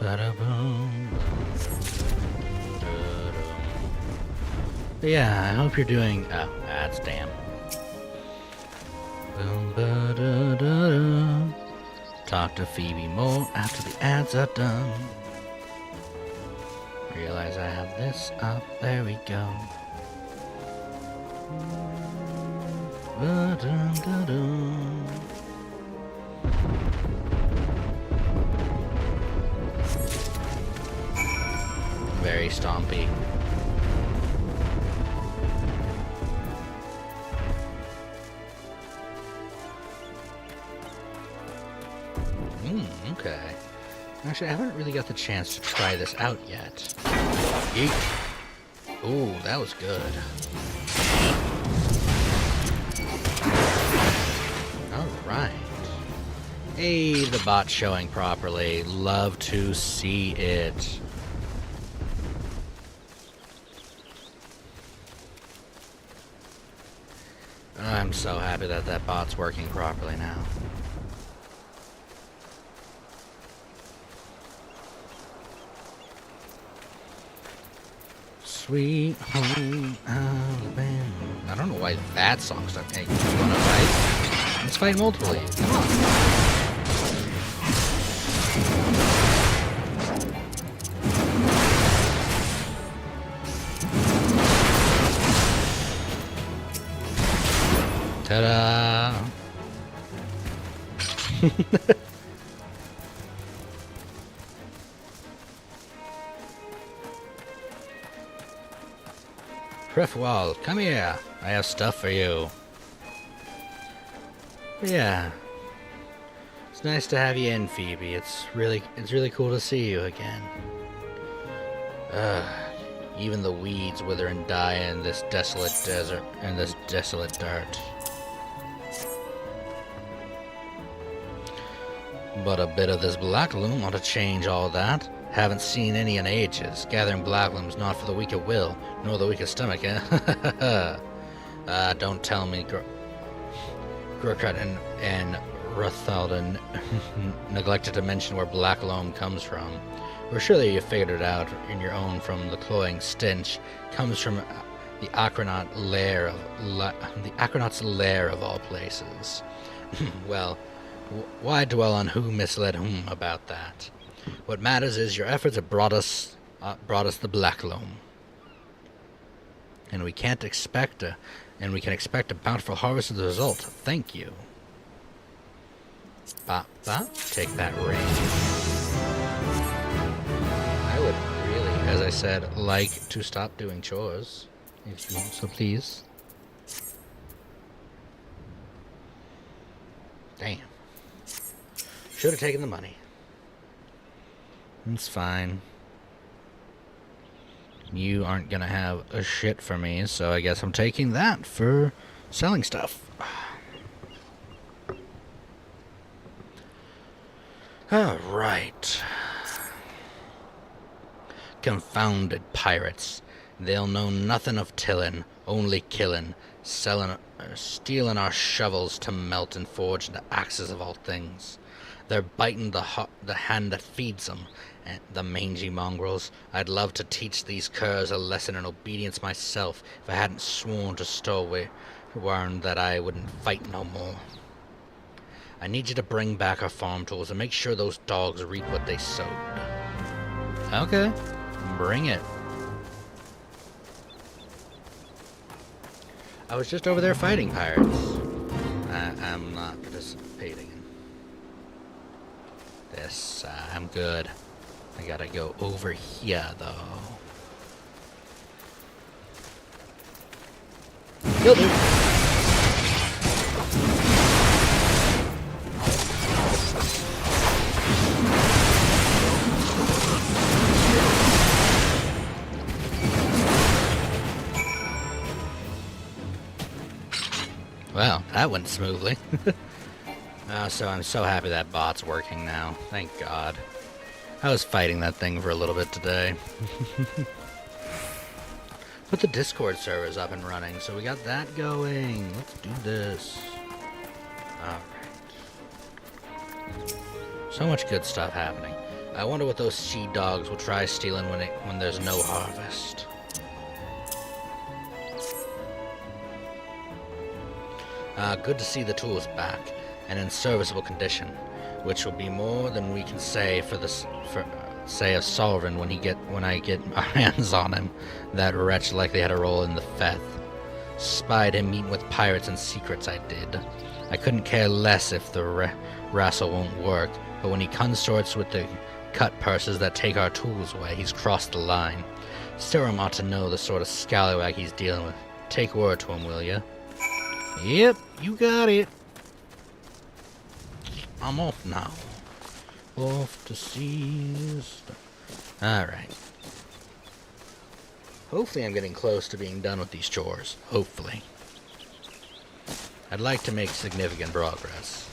But yeah, I hope you're doing... Oh, that's damn. Talk to Phoebe more after the ads are done. Realize I have this up. There we go. Very stompy. Okay. Actually, I haven't really got the chance to try this out yet. Yeet. Ooh, that was good. Alright. Hey, the bot showing properly. Love to see it. I'm so happy that that bot's working properly now. Sweet home Alabama. I don't know why that song's not. Hey, you wanna fight? Let's fight multiple of you. Come on. Ta-da! Riffwald, come here. I have stuff for you. But yeah. It's nice to have you in, Phoebe. It's really cool to see you again. Even the weeds wither and die in this desolate desert and this desolate dirt. But a bit of this black loom ought to change all that. Haven't seen any in ages. Gathering black loom's not for the weak of will, nor the weak of stomach, eh? Don't tell me Gurkhat and Rathaldan neglected to mention where black loam comes from. Well, surely you figured it out in your own from the cloying stench. Comes from the Akronaut lair of the Akronaut's lair of all places. Well, why dwell on who misled whom about that? What matters is your efforts have brought us the black loam, and we can expect a bountiful harvest as a result. Thank you. Bop bop. Take that ring. I would really, as I said, like to stop doing chores, if you so please. Damn. Should have taken the money. It's fine. You aren't gonna have a shit for me, so I guess I'm taking that for selling stuff. Alright. Confounded pirates. They'll know nothing of tillin', only killin', stealing our shovels to melt and forge into axes of all things. They're biting the hand that feeds them, and the mangy mongrels. I'd love to teach these curs a lesson in obedience myself if I hadn't sworn to Stowaway Warren that I wouldn't fight no more. I need you to bring back our farm tools and make sure those dogs reap what they sowed. Okay, bring it. I was just over there fighting pirates. I'm not participating in this. I'm good. I gotta go over here, though. You'll do. Well, that went smoothly. So I'm so happy that bot's working now. Thank God. I was fighting that thing for a little bit today. But the Discord server's up and running, so we got that going. Let's do this. Alright. So much good stuff happening. I wonder what those she-dogs will try stealing when there's no harvest. Good to see the tools back and in serviceable condition, which will be more than we can say for say of Solvin when I get our hands on him. That wretch likely had a role in the theft. Spied him meeting with pirates and secrets I did. I couldn't care less if the wrestle won't work, but when he consorts with the cut purses that take our tools away, he's crossed the line. Serum ought to know the sort of scallywag he's dealing with. Take word to him, will ya? Yep, you got it. I'm off now. Off to see stuff. Alright. Hopefully I'm getting close to being done with these chores. Hopefully. I'd like to make significant progress.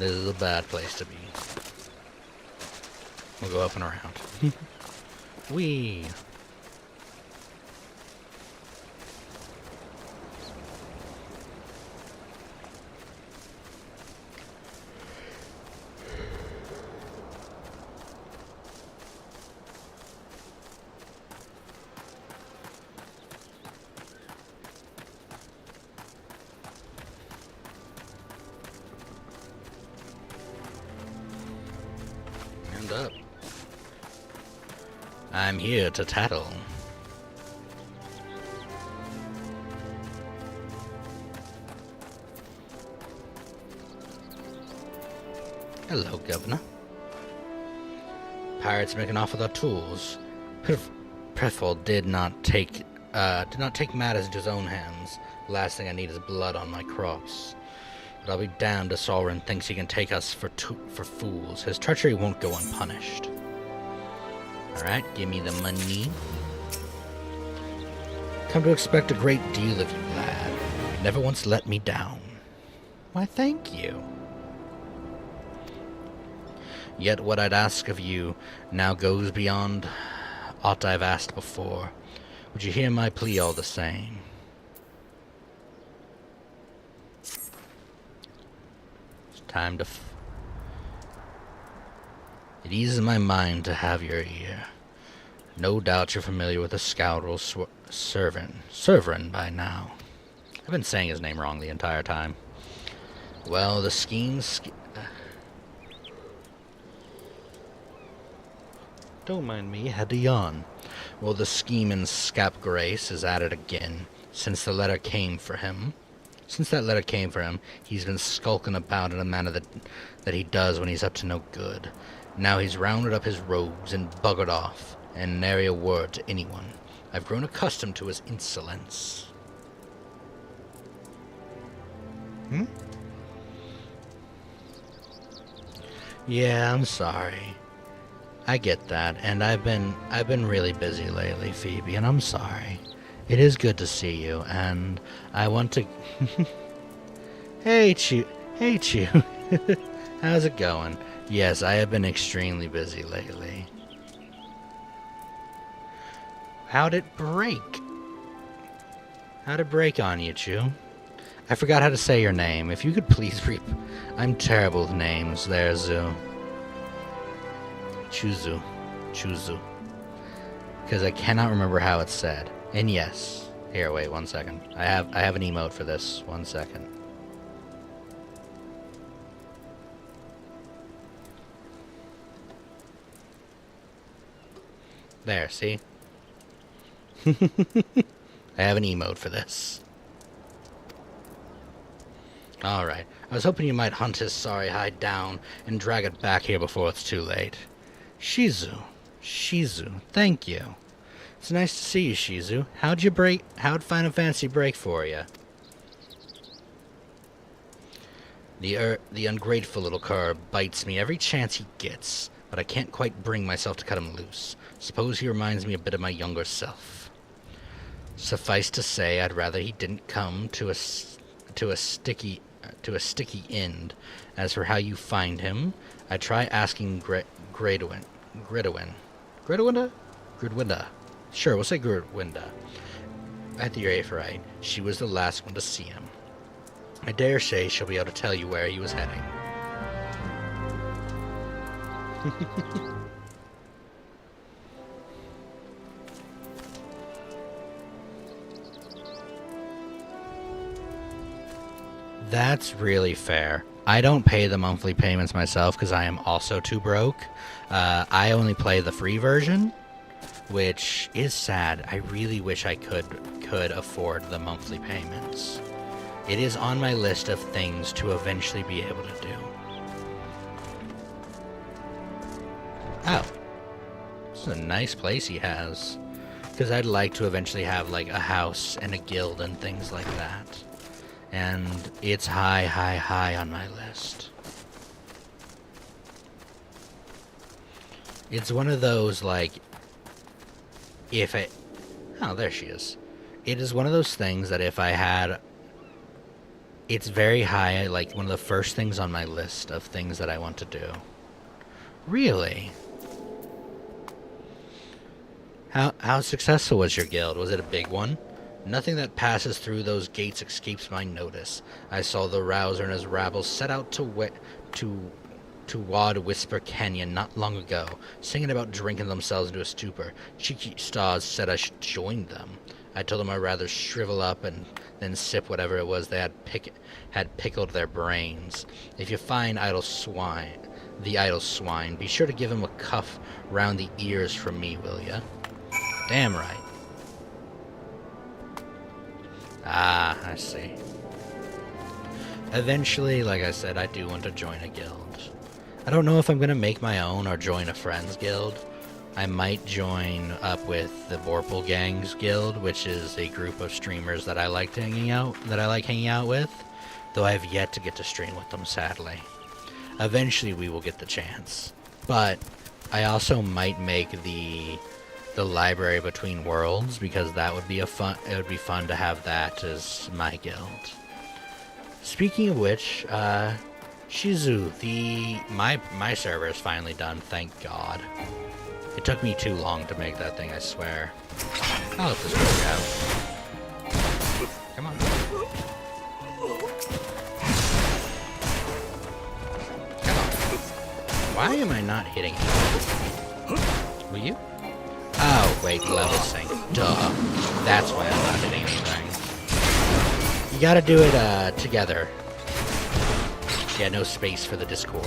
This is a bad place to be. We'll go up and around. Whee! Up. I'm here to tattle. Hello, Governor. Pirates making off with our tools. Prefol did not take matters into his own hands. The last thing I need is blood on my crops. But I'll be damned if Solrin thinks he can take us for fools. His treachery won't go unpunished. Alright, give me the money. Come to expect a great deal of you, lad. You never once let me down. Why, thank you. Yet what I'd ask of you now goes beyond aught I've asked before. Would you hear my plea all the same? Time to It eases my mind to have your ear. No doubt you're familiar with the scoundrel Servrin by now. I've been saying his name wrong the entire time. Well, the schemes... Don't mind me, had to yawn. Well, the scheme in Scapegrace is at it again, since that letter came for him, he's been skulking about in a manner that he does when he's up to no good. Now he's rounded up his rogues and buggered off, and nary a word to anyone. I've grown accustomed to his insolence. Yeah, I'm sorry. I get that, and I've been really busy lately, Phoebe, and I'm sorry. It is good to see you, and I want to... Hey, Chew. How's it going? Yes, I have been extremely busy lately. How'd it break? How'd it break on you, Chew? I forgot how to say your name. If you could please I'm terrible with names there, Zoo. Chuzu. Because I cannot remember how it's said. And yes. Here, wait 1 second. I have an emote for this. 1 second. There, see? I have an emote for this. Alright. I was hoping you might hunt his sorry hide down and drag it back here before it's too late. Shizu, thank you. It's nice to see you, Shizu. How'd Final Fantasy break for you? The ungrateful little cur bites me every chance he gets, but I can't quite bring myself to cut him loose. Suppose he reminds me a bit of my younger self. Suffice to say, I'd rather he didn't come to a sticky end. As for how you find him, I try asking Gridwinda? Sure, we'll say Gridwinda. At the rate right, she was the last one to see him. I dare say she'll be able to tell you where he was heading. That's really fair. I don't pay the monthly payments myself because I am also too broke. I only play the free version, which is sad. I really wish I could afford the monthly payments. It is on my list of things to eventually be able to do. Oh. This is a nice place he has. Because I'd like to eventually have like a house and a guild and things like that. And it's high on my list. It's one of those, like, oh, there she is. It is one of those things that if I had It's very high, like one of the first things on my list of things that I want to do. Really? How successful was your guild? Was it a big one? Nothing that passes through those gates escapes my notice. I saw the Rouser and his rabble set out to Wad Whisper Canyon not long ago, singing about drinking themselves into a stupor. Cheeky Stars said I should join them. I told them I'd rather shrivel up and then sip whatever it was they had pickled their brains. If you find the idle swine, be sure to give him a cuff round the ears from me, will ya? Damn right. Ah, I see. Eventually, like I said, I do want to join a guild. I don't know if I'm going to make my own or join a friend's guild. I might join up with the Vorpal Gangs Guild, which is a group of streamers that I like hanging out with, though I have yet to get to stream with them, sadly. Eventually we will get the chance. But I also might make the Library Between Worlds, because that would be it would be fun to have that as my guild. Speaking of which, Shizu, my server is finally done, thank God. It took me too long to make that thing, I swear. I'll let this work out. Come on. Come on. Why am I not hitting you? Will you? Oh, wait, level sync. Duh. That's why I'm not hitting anything. You gotta do it, together. Yeah, no space for the Discord.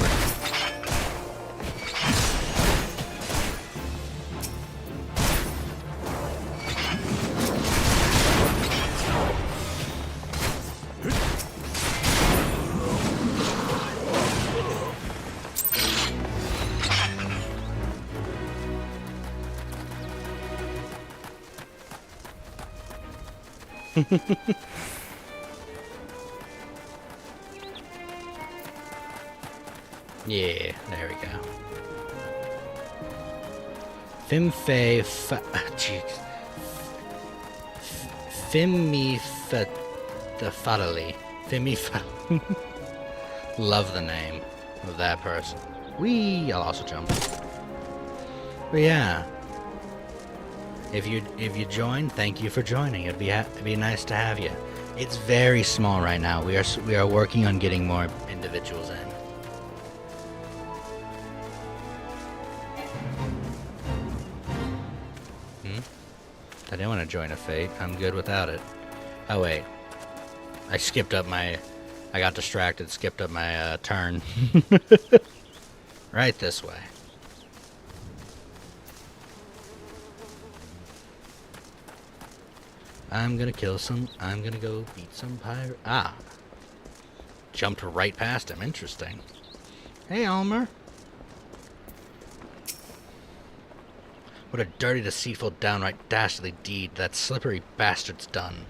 Yeah, there we go. Fimifadali. Love the name of that person. I'll also jump. But yeah. If you join, thank you for joining. It'd be nice to have you. It's very small right now. We are working on getting more individuals in. I didn't want to join a fate. I'm good without it. Oh wait, I got distracted. Skipped up my turn. Right this way. I'm gonna go beat some pirate. Ah. Jumped right past him. Interesting. Hey, Almer. What a dirty, deceitful, downright dastardly deed that slippery bastard's done.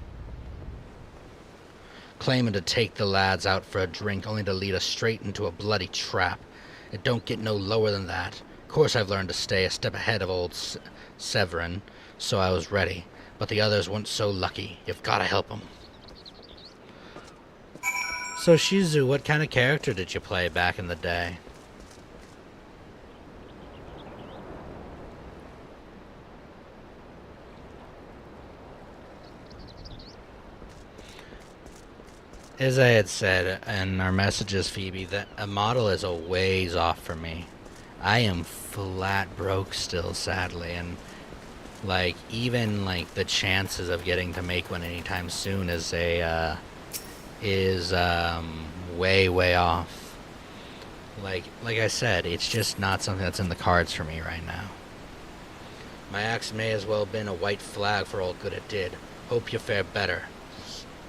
Claiming to take the lads out for a drink only to lead us straight into a bloody trap. It don't get no lower than that. Of course I've learned to stay a step ahead of old Severin, so I was ready. But the others weren't so lucky. You've got to help them. So Shizu, what kind of character did you play back in the day? As I had said in our messages, Phoebe, that a model is a ways off for me. I am flat broke still, sadly, and even the chances of getting to make one anytime soon is way off. Like I said, it's just not something that's in the cards for me right now. My axe may as well have been a white flag for all good it did. Hope you fare better,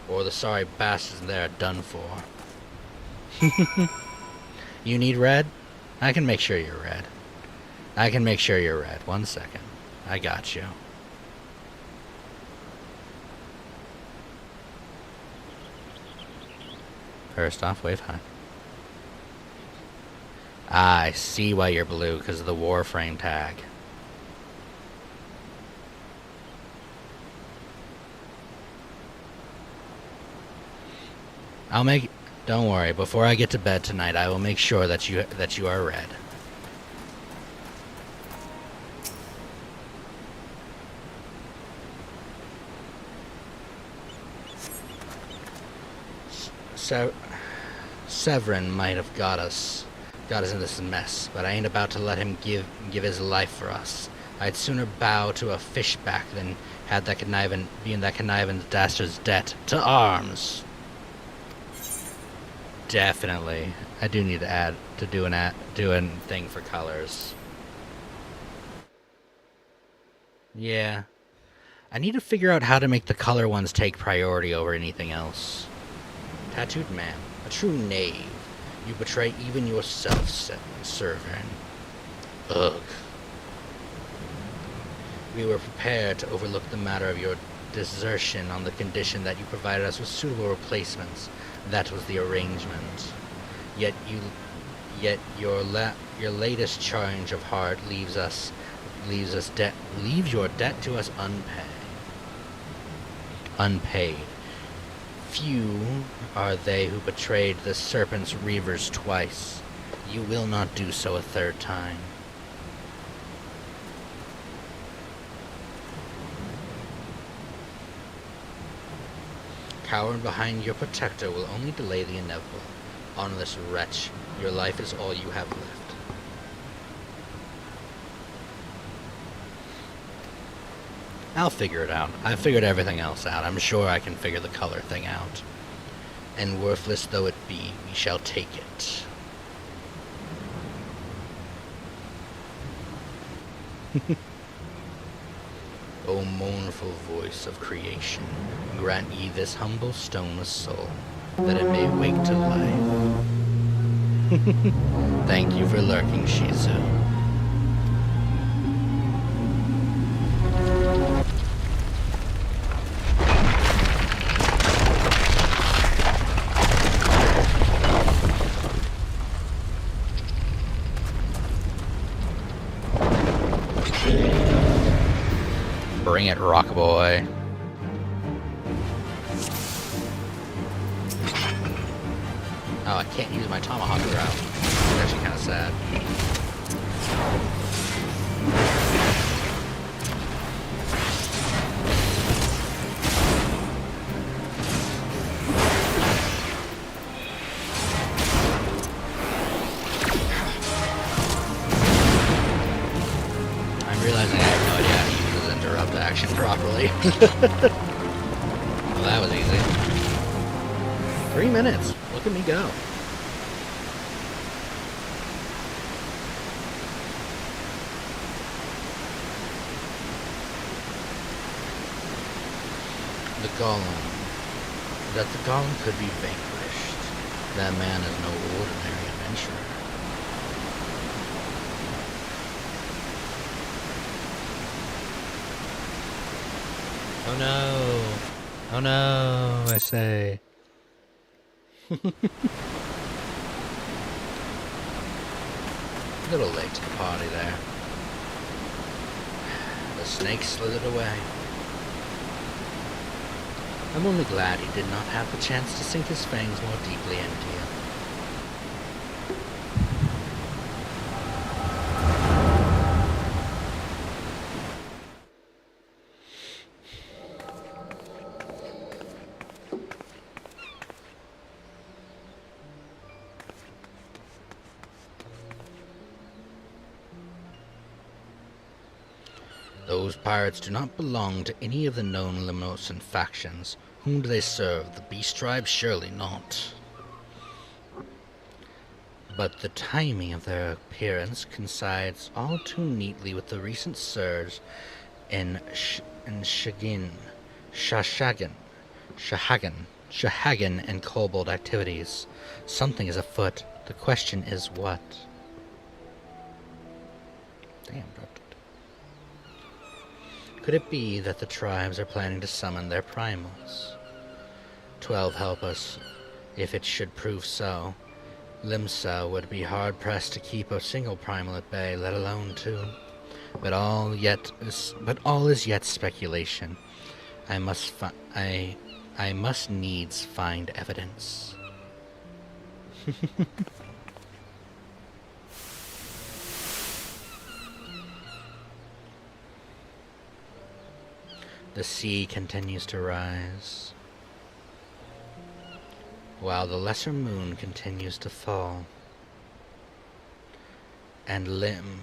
or the sorry bastards in there are done for. You need red? I can make sure you're red. One second. I got you. First off, wave high. Ah, I see why you're blue, because of the Warframe tag. I'll make. Don't worry. Before I get to bed tonight, I will make sure that you are read. Severin might have got us in this mess, but I ain't about to let him give his life for us. I'd sooner bow to a fishback than have that conniving dastard's debt. To arms! Definitely. I do need to do a thing for colors. Yeah. I need to figure out how to make the color ones take priority over anything else. Tattooed man, a true knave. You betray even yourself, Severin. Ugh. We were prepared to overlook the matter of your desertion on the condition that you provided us with suitable replacements. That was the arrangement. Yet your latest charge of heart leaves your debt to us unpaid. Few are they who betrayed the serpent's reavers twice. You will not do so a third time. Cowering behind your protector will only delay the inevitable. Honorless wretch, your life is all you have left. I'll figure it out. I've figured everything else out. I'm sure I can figure the color thing out. And worthless though it be, we shall take it. O mournful voice of creation, grant ye this humble stone a soul, that it may wake to life. Thank you for lurking, Shizu. Bring it, Rockboy. Oh, I can't use my tomahawk route. It's actually kind of sad. I'm realizing I have no idea how to use this interrupt action properly. Well, that was easy. 3 minutes. Look at me go. The Golem. That the Golem could be vanquished. That man is no ordinary adventurer. Oh no. Oh no, I say. Little late to the party there. The snake slithered away. I'm only glad he did not have the chance to sink his fangs more deeply into you. Those pirates do not belong to any of the known Limnosan factions. Whom do they serve? The Beast Tribe? Surely not. But the timing of their appearance coincides all too neatly with the recent surge in Shahagan and Kobold activities. Something is afoot. The question is what? Damn, could it be that the tribes are planning to summon their primals? 12 help us, if it should prove so. Limsa would be hard-pressed to keep a single primal at bay, let alone 2. But all is yet speculation. I must needs find evidence. The sea continues to rise, while the lesser moon continues to fall. And limb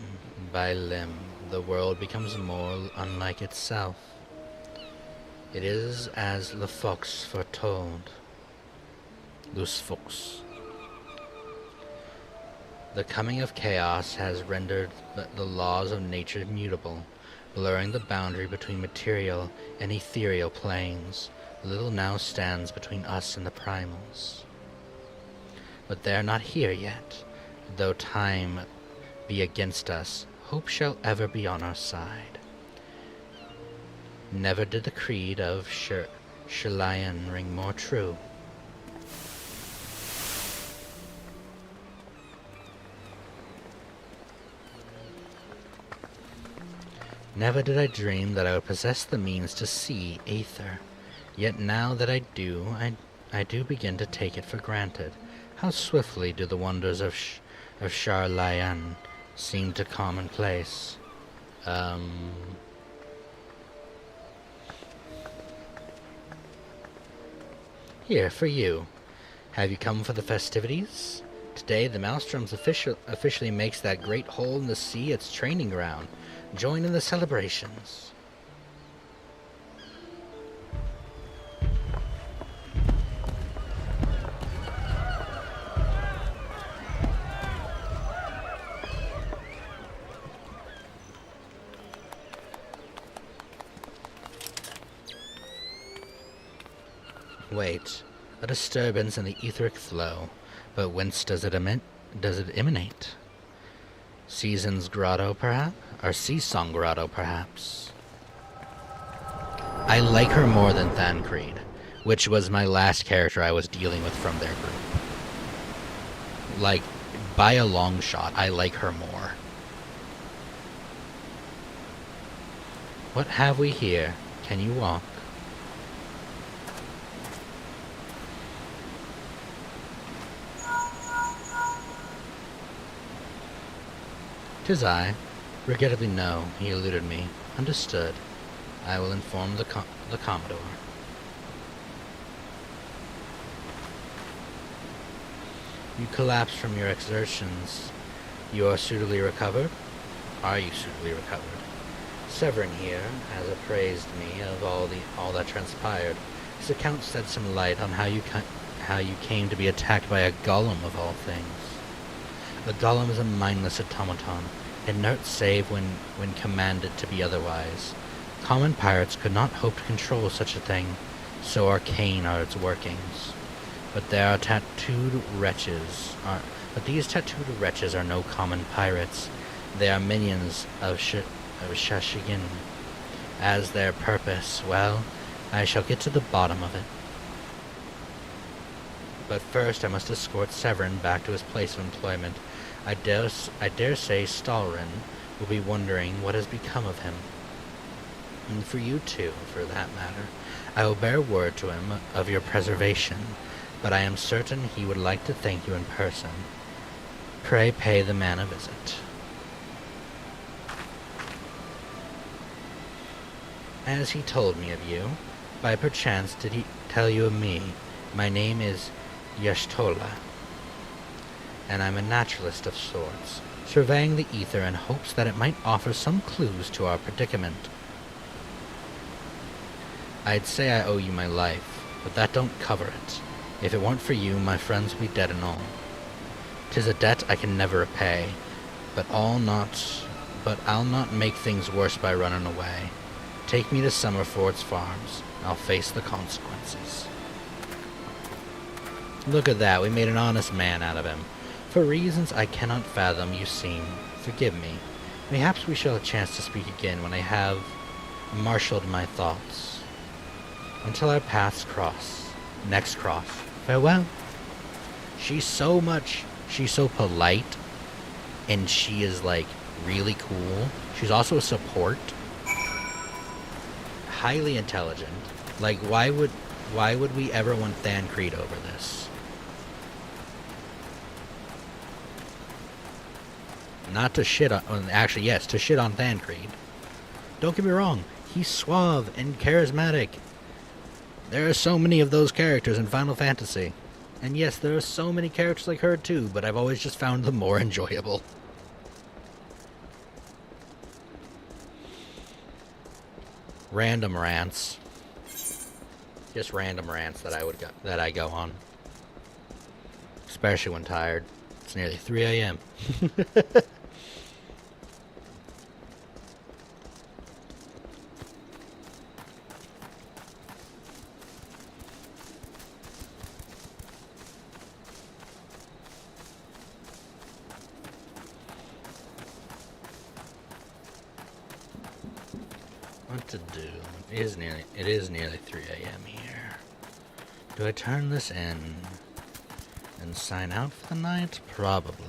by limb, the world becomes more unlike itself. It is as Le Fox foretold. Luce Fox. The coming of chaos has rendered the laws of nature mutable, blurring the boundary between material and ethereal planes. Little now stands between us and the primals. But they are not here yet. Though time be against us, hope shall ever be on our side. Never did the creed of Shalayan ring more true. Never did I dream that I would possess the means to see Aether. Yet now that I do, I do begin to take it for granted. How swiftly do the wonders of Shalayan seem to commonplace. Here, for you. Have you come for the festivities? Today, the Maelstroms officially makes that great hole in the sea its training ground. Join in the celebrations. Wait, a disturbance in the etheric flow, but whence does it emanate? Season's grotto, perhaps? Or Seasong grotto, perhaps? I like her more than Thancred, which was my last character I was dealing with from their group. Like, by a long shot, I like her more. What have we here? Can you walk? "'Tis I. Regrettably no," he eluded me. "Understood. I will inform the Commodore." "You collapsed from your exertions. You are suitably recovered?" "Are you suitably recovered?" Severin here has appraised me of all that transpired. His account shed some light on how you came to be attacked by a golem of all things. The golem is a mindless automaton, inert save when commanded to be otherwise. Common pirates could not hope to control such a thing, so arcane are its workings. But these tattooed wretches are no common pirates. They are minions of Shashigin. As their purpose, well, I shall get to the bottom of it. But first I must escort Severin back to his place of employment. I dare say Stalrin will be wondering what has become of him. And for you too, for that matter. I will bear word to him of your preservation, but I am certain he would like to thank you in person. Pray pay the man a visit." "As he told me of you, by perchance did he tell you of me? My name is Y'shtola, and I'm a naturalist of sorts, surveying the ether in hopes that it might offer some clues to our predicament. I'd say I owe you my life, but that don't cover it. If it weren't for you, my friends would be dead and all. 'Tis a debt I can never repay, but I'll not make things worse by running away. Take me to Summerford's farms. I'll face the consequences." Look at that, we made an honest man out of him. For reasons I cannot fathom, you seem. Forgive me. Perhaps we shall have a chance to speak again when I have marshaled my thoughts. Until our paths cross. Next cross. Farewell. She's so polite, and she is, like, really cool. She's also a support. Highly intelligent. Like, why would we ever want Thancred over this? Not to shit on... Actually, yes, to shit on Thancred. Don't get me wrong. He's suave and charismatic. There are so many of those characters in Final Fantasy. And yes, there are so many characters like her too, but I've always just found them more enjoyable. Random rants. Just random rants that I go on. Especially when tired. It's nearly 3 a.m. What to do? It is nearly 3 a.m. here. Do I turn this in and sign out for the night? Probably.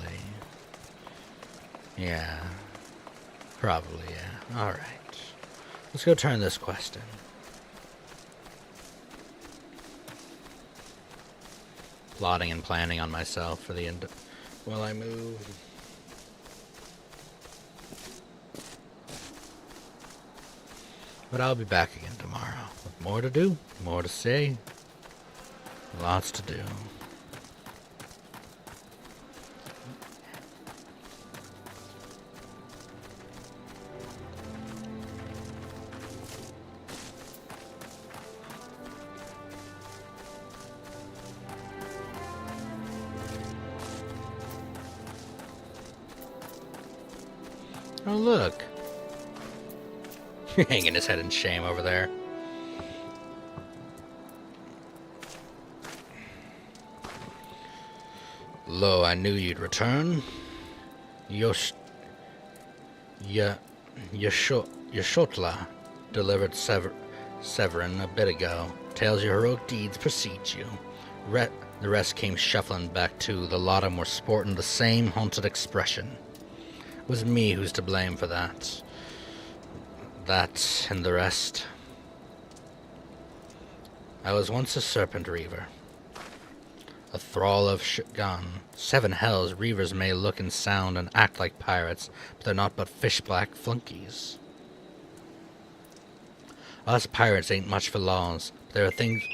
Yeah. Probably, yeah. Alright. Let's go turn this quest in. Plotting and planning on myself for the end while I move. But I'll be back again tomorrow with more to do, more to say, lots to do. Oh, look. Hanging his head in shame over there. Lo, I knew you'd return. Yashotla delivered Severin a bit ago. Tales of your heroic deeds precede you. The rest came shuffling back too. The lot of them were sporting the same haunted expression. It was me who's to blame for that. That and the rest. I was once a serpent reaver, a thrall of Shitgan. 7 hells, reavers may look and sound and act like pirates, but they're not but fish-black flunkies. Us pirates ain't much for laws. There are things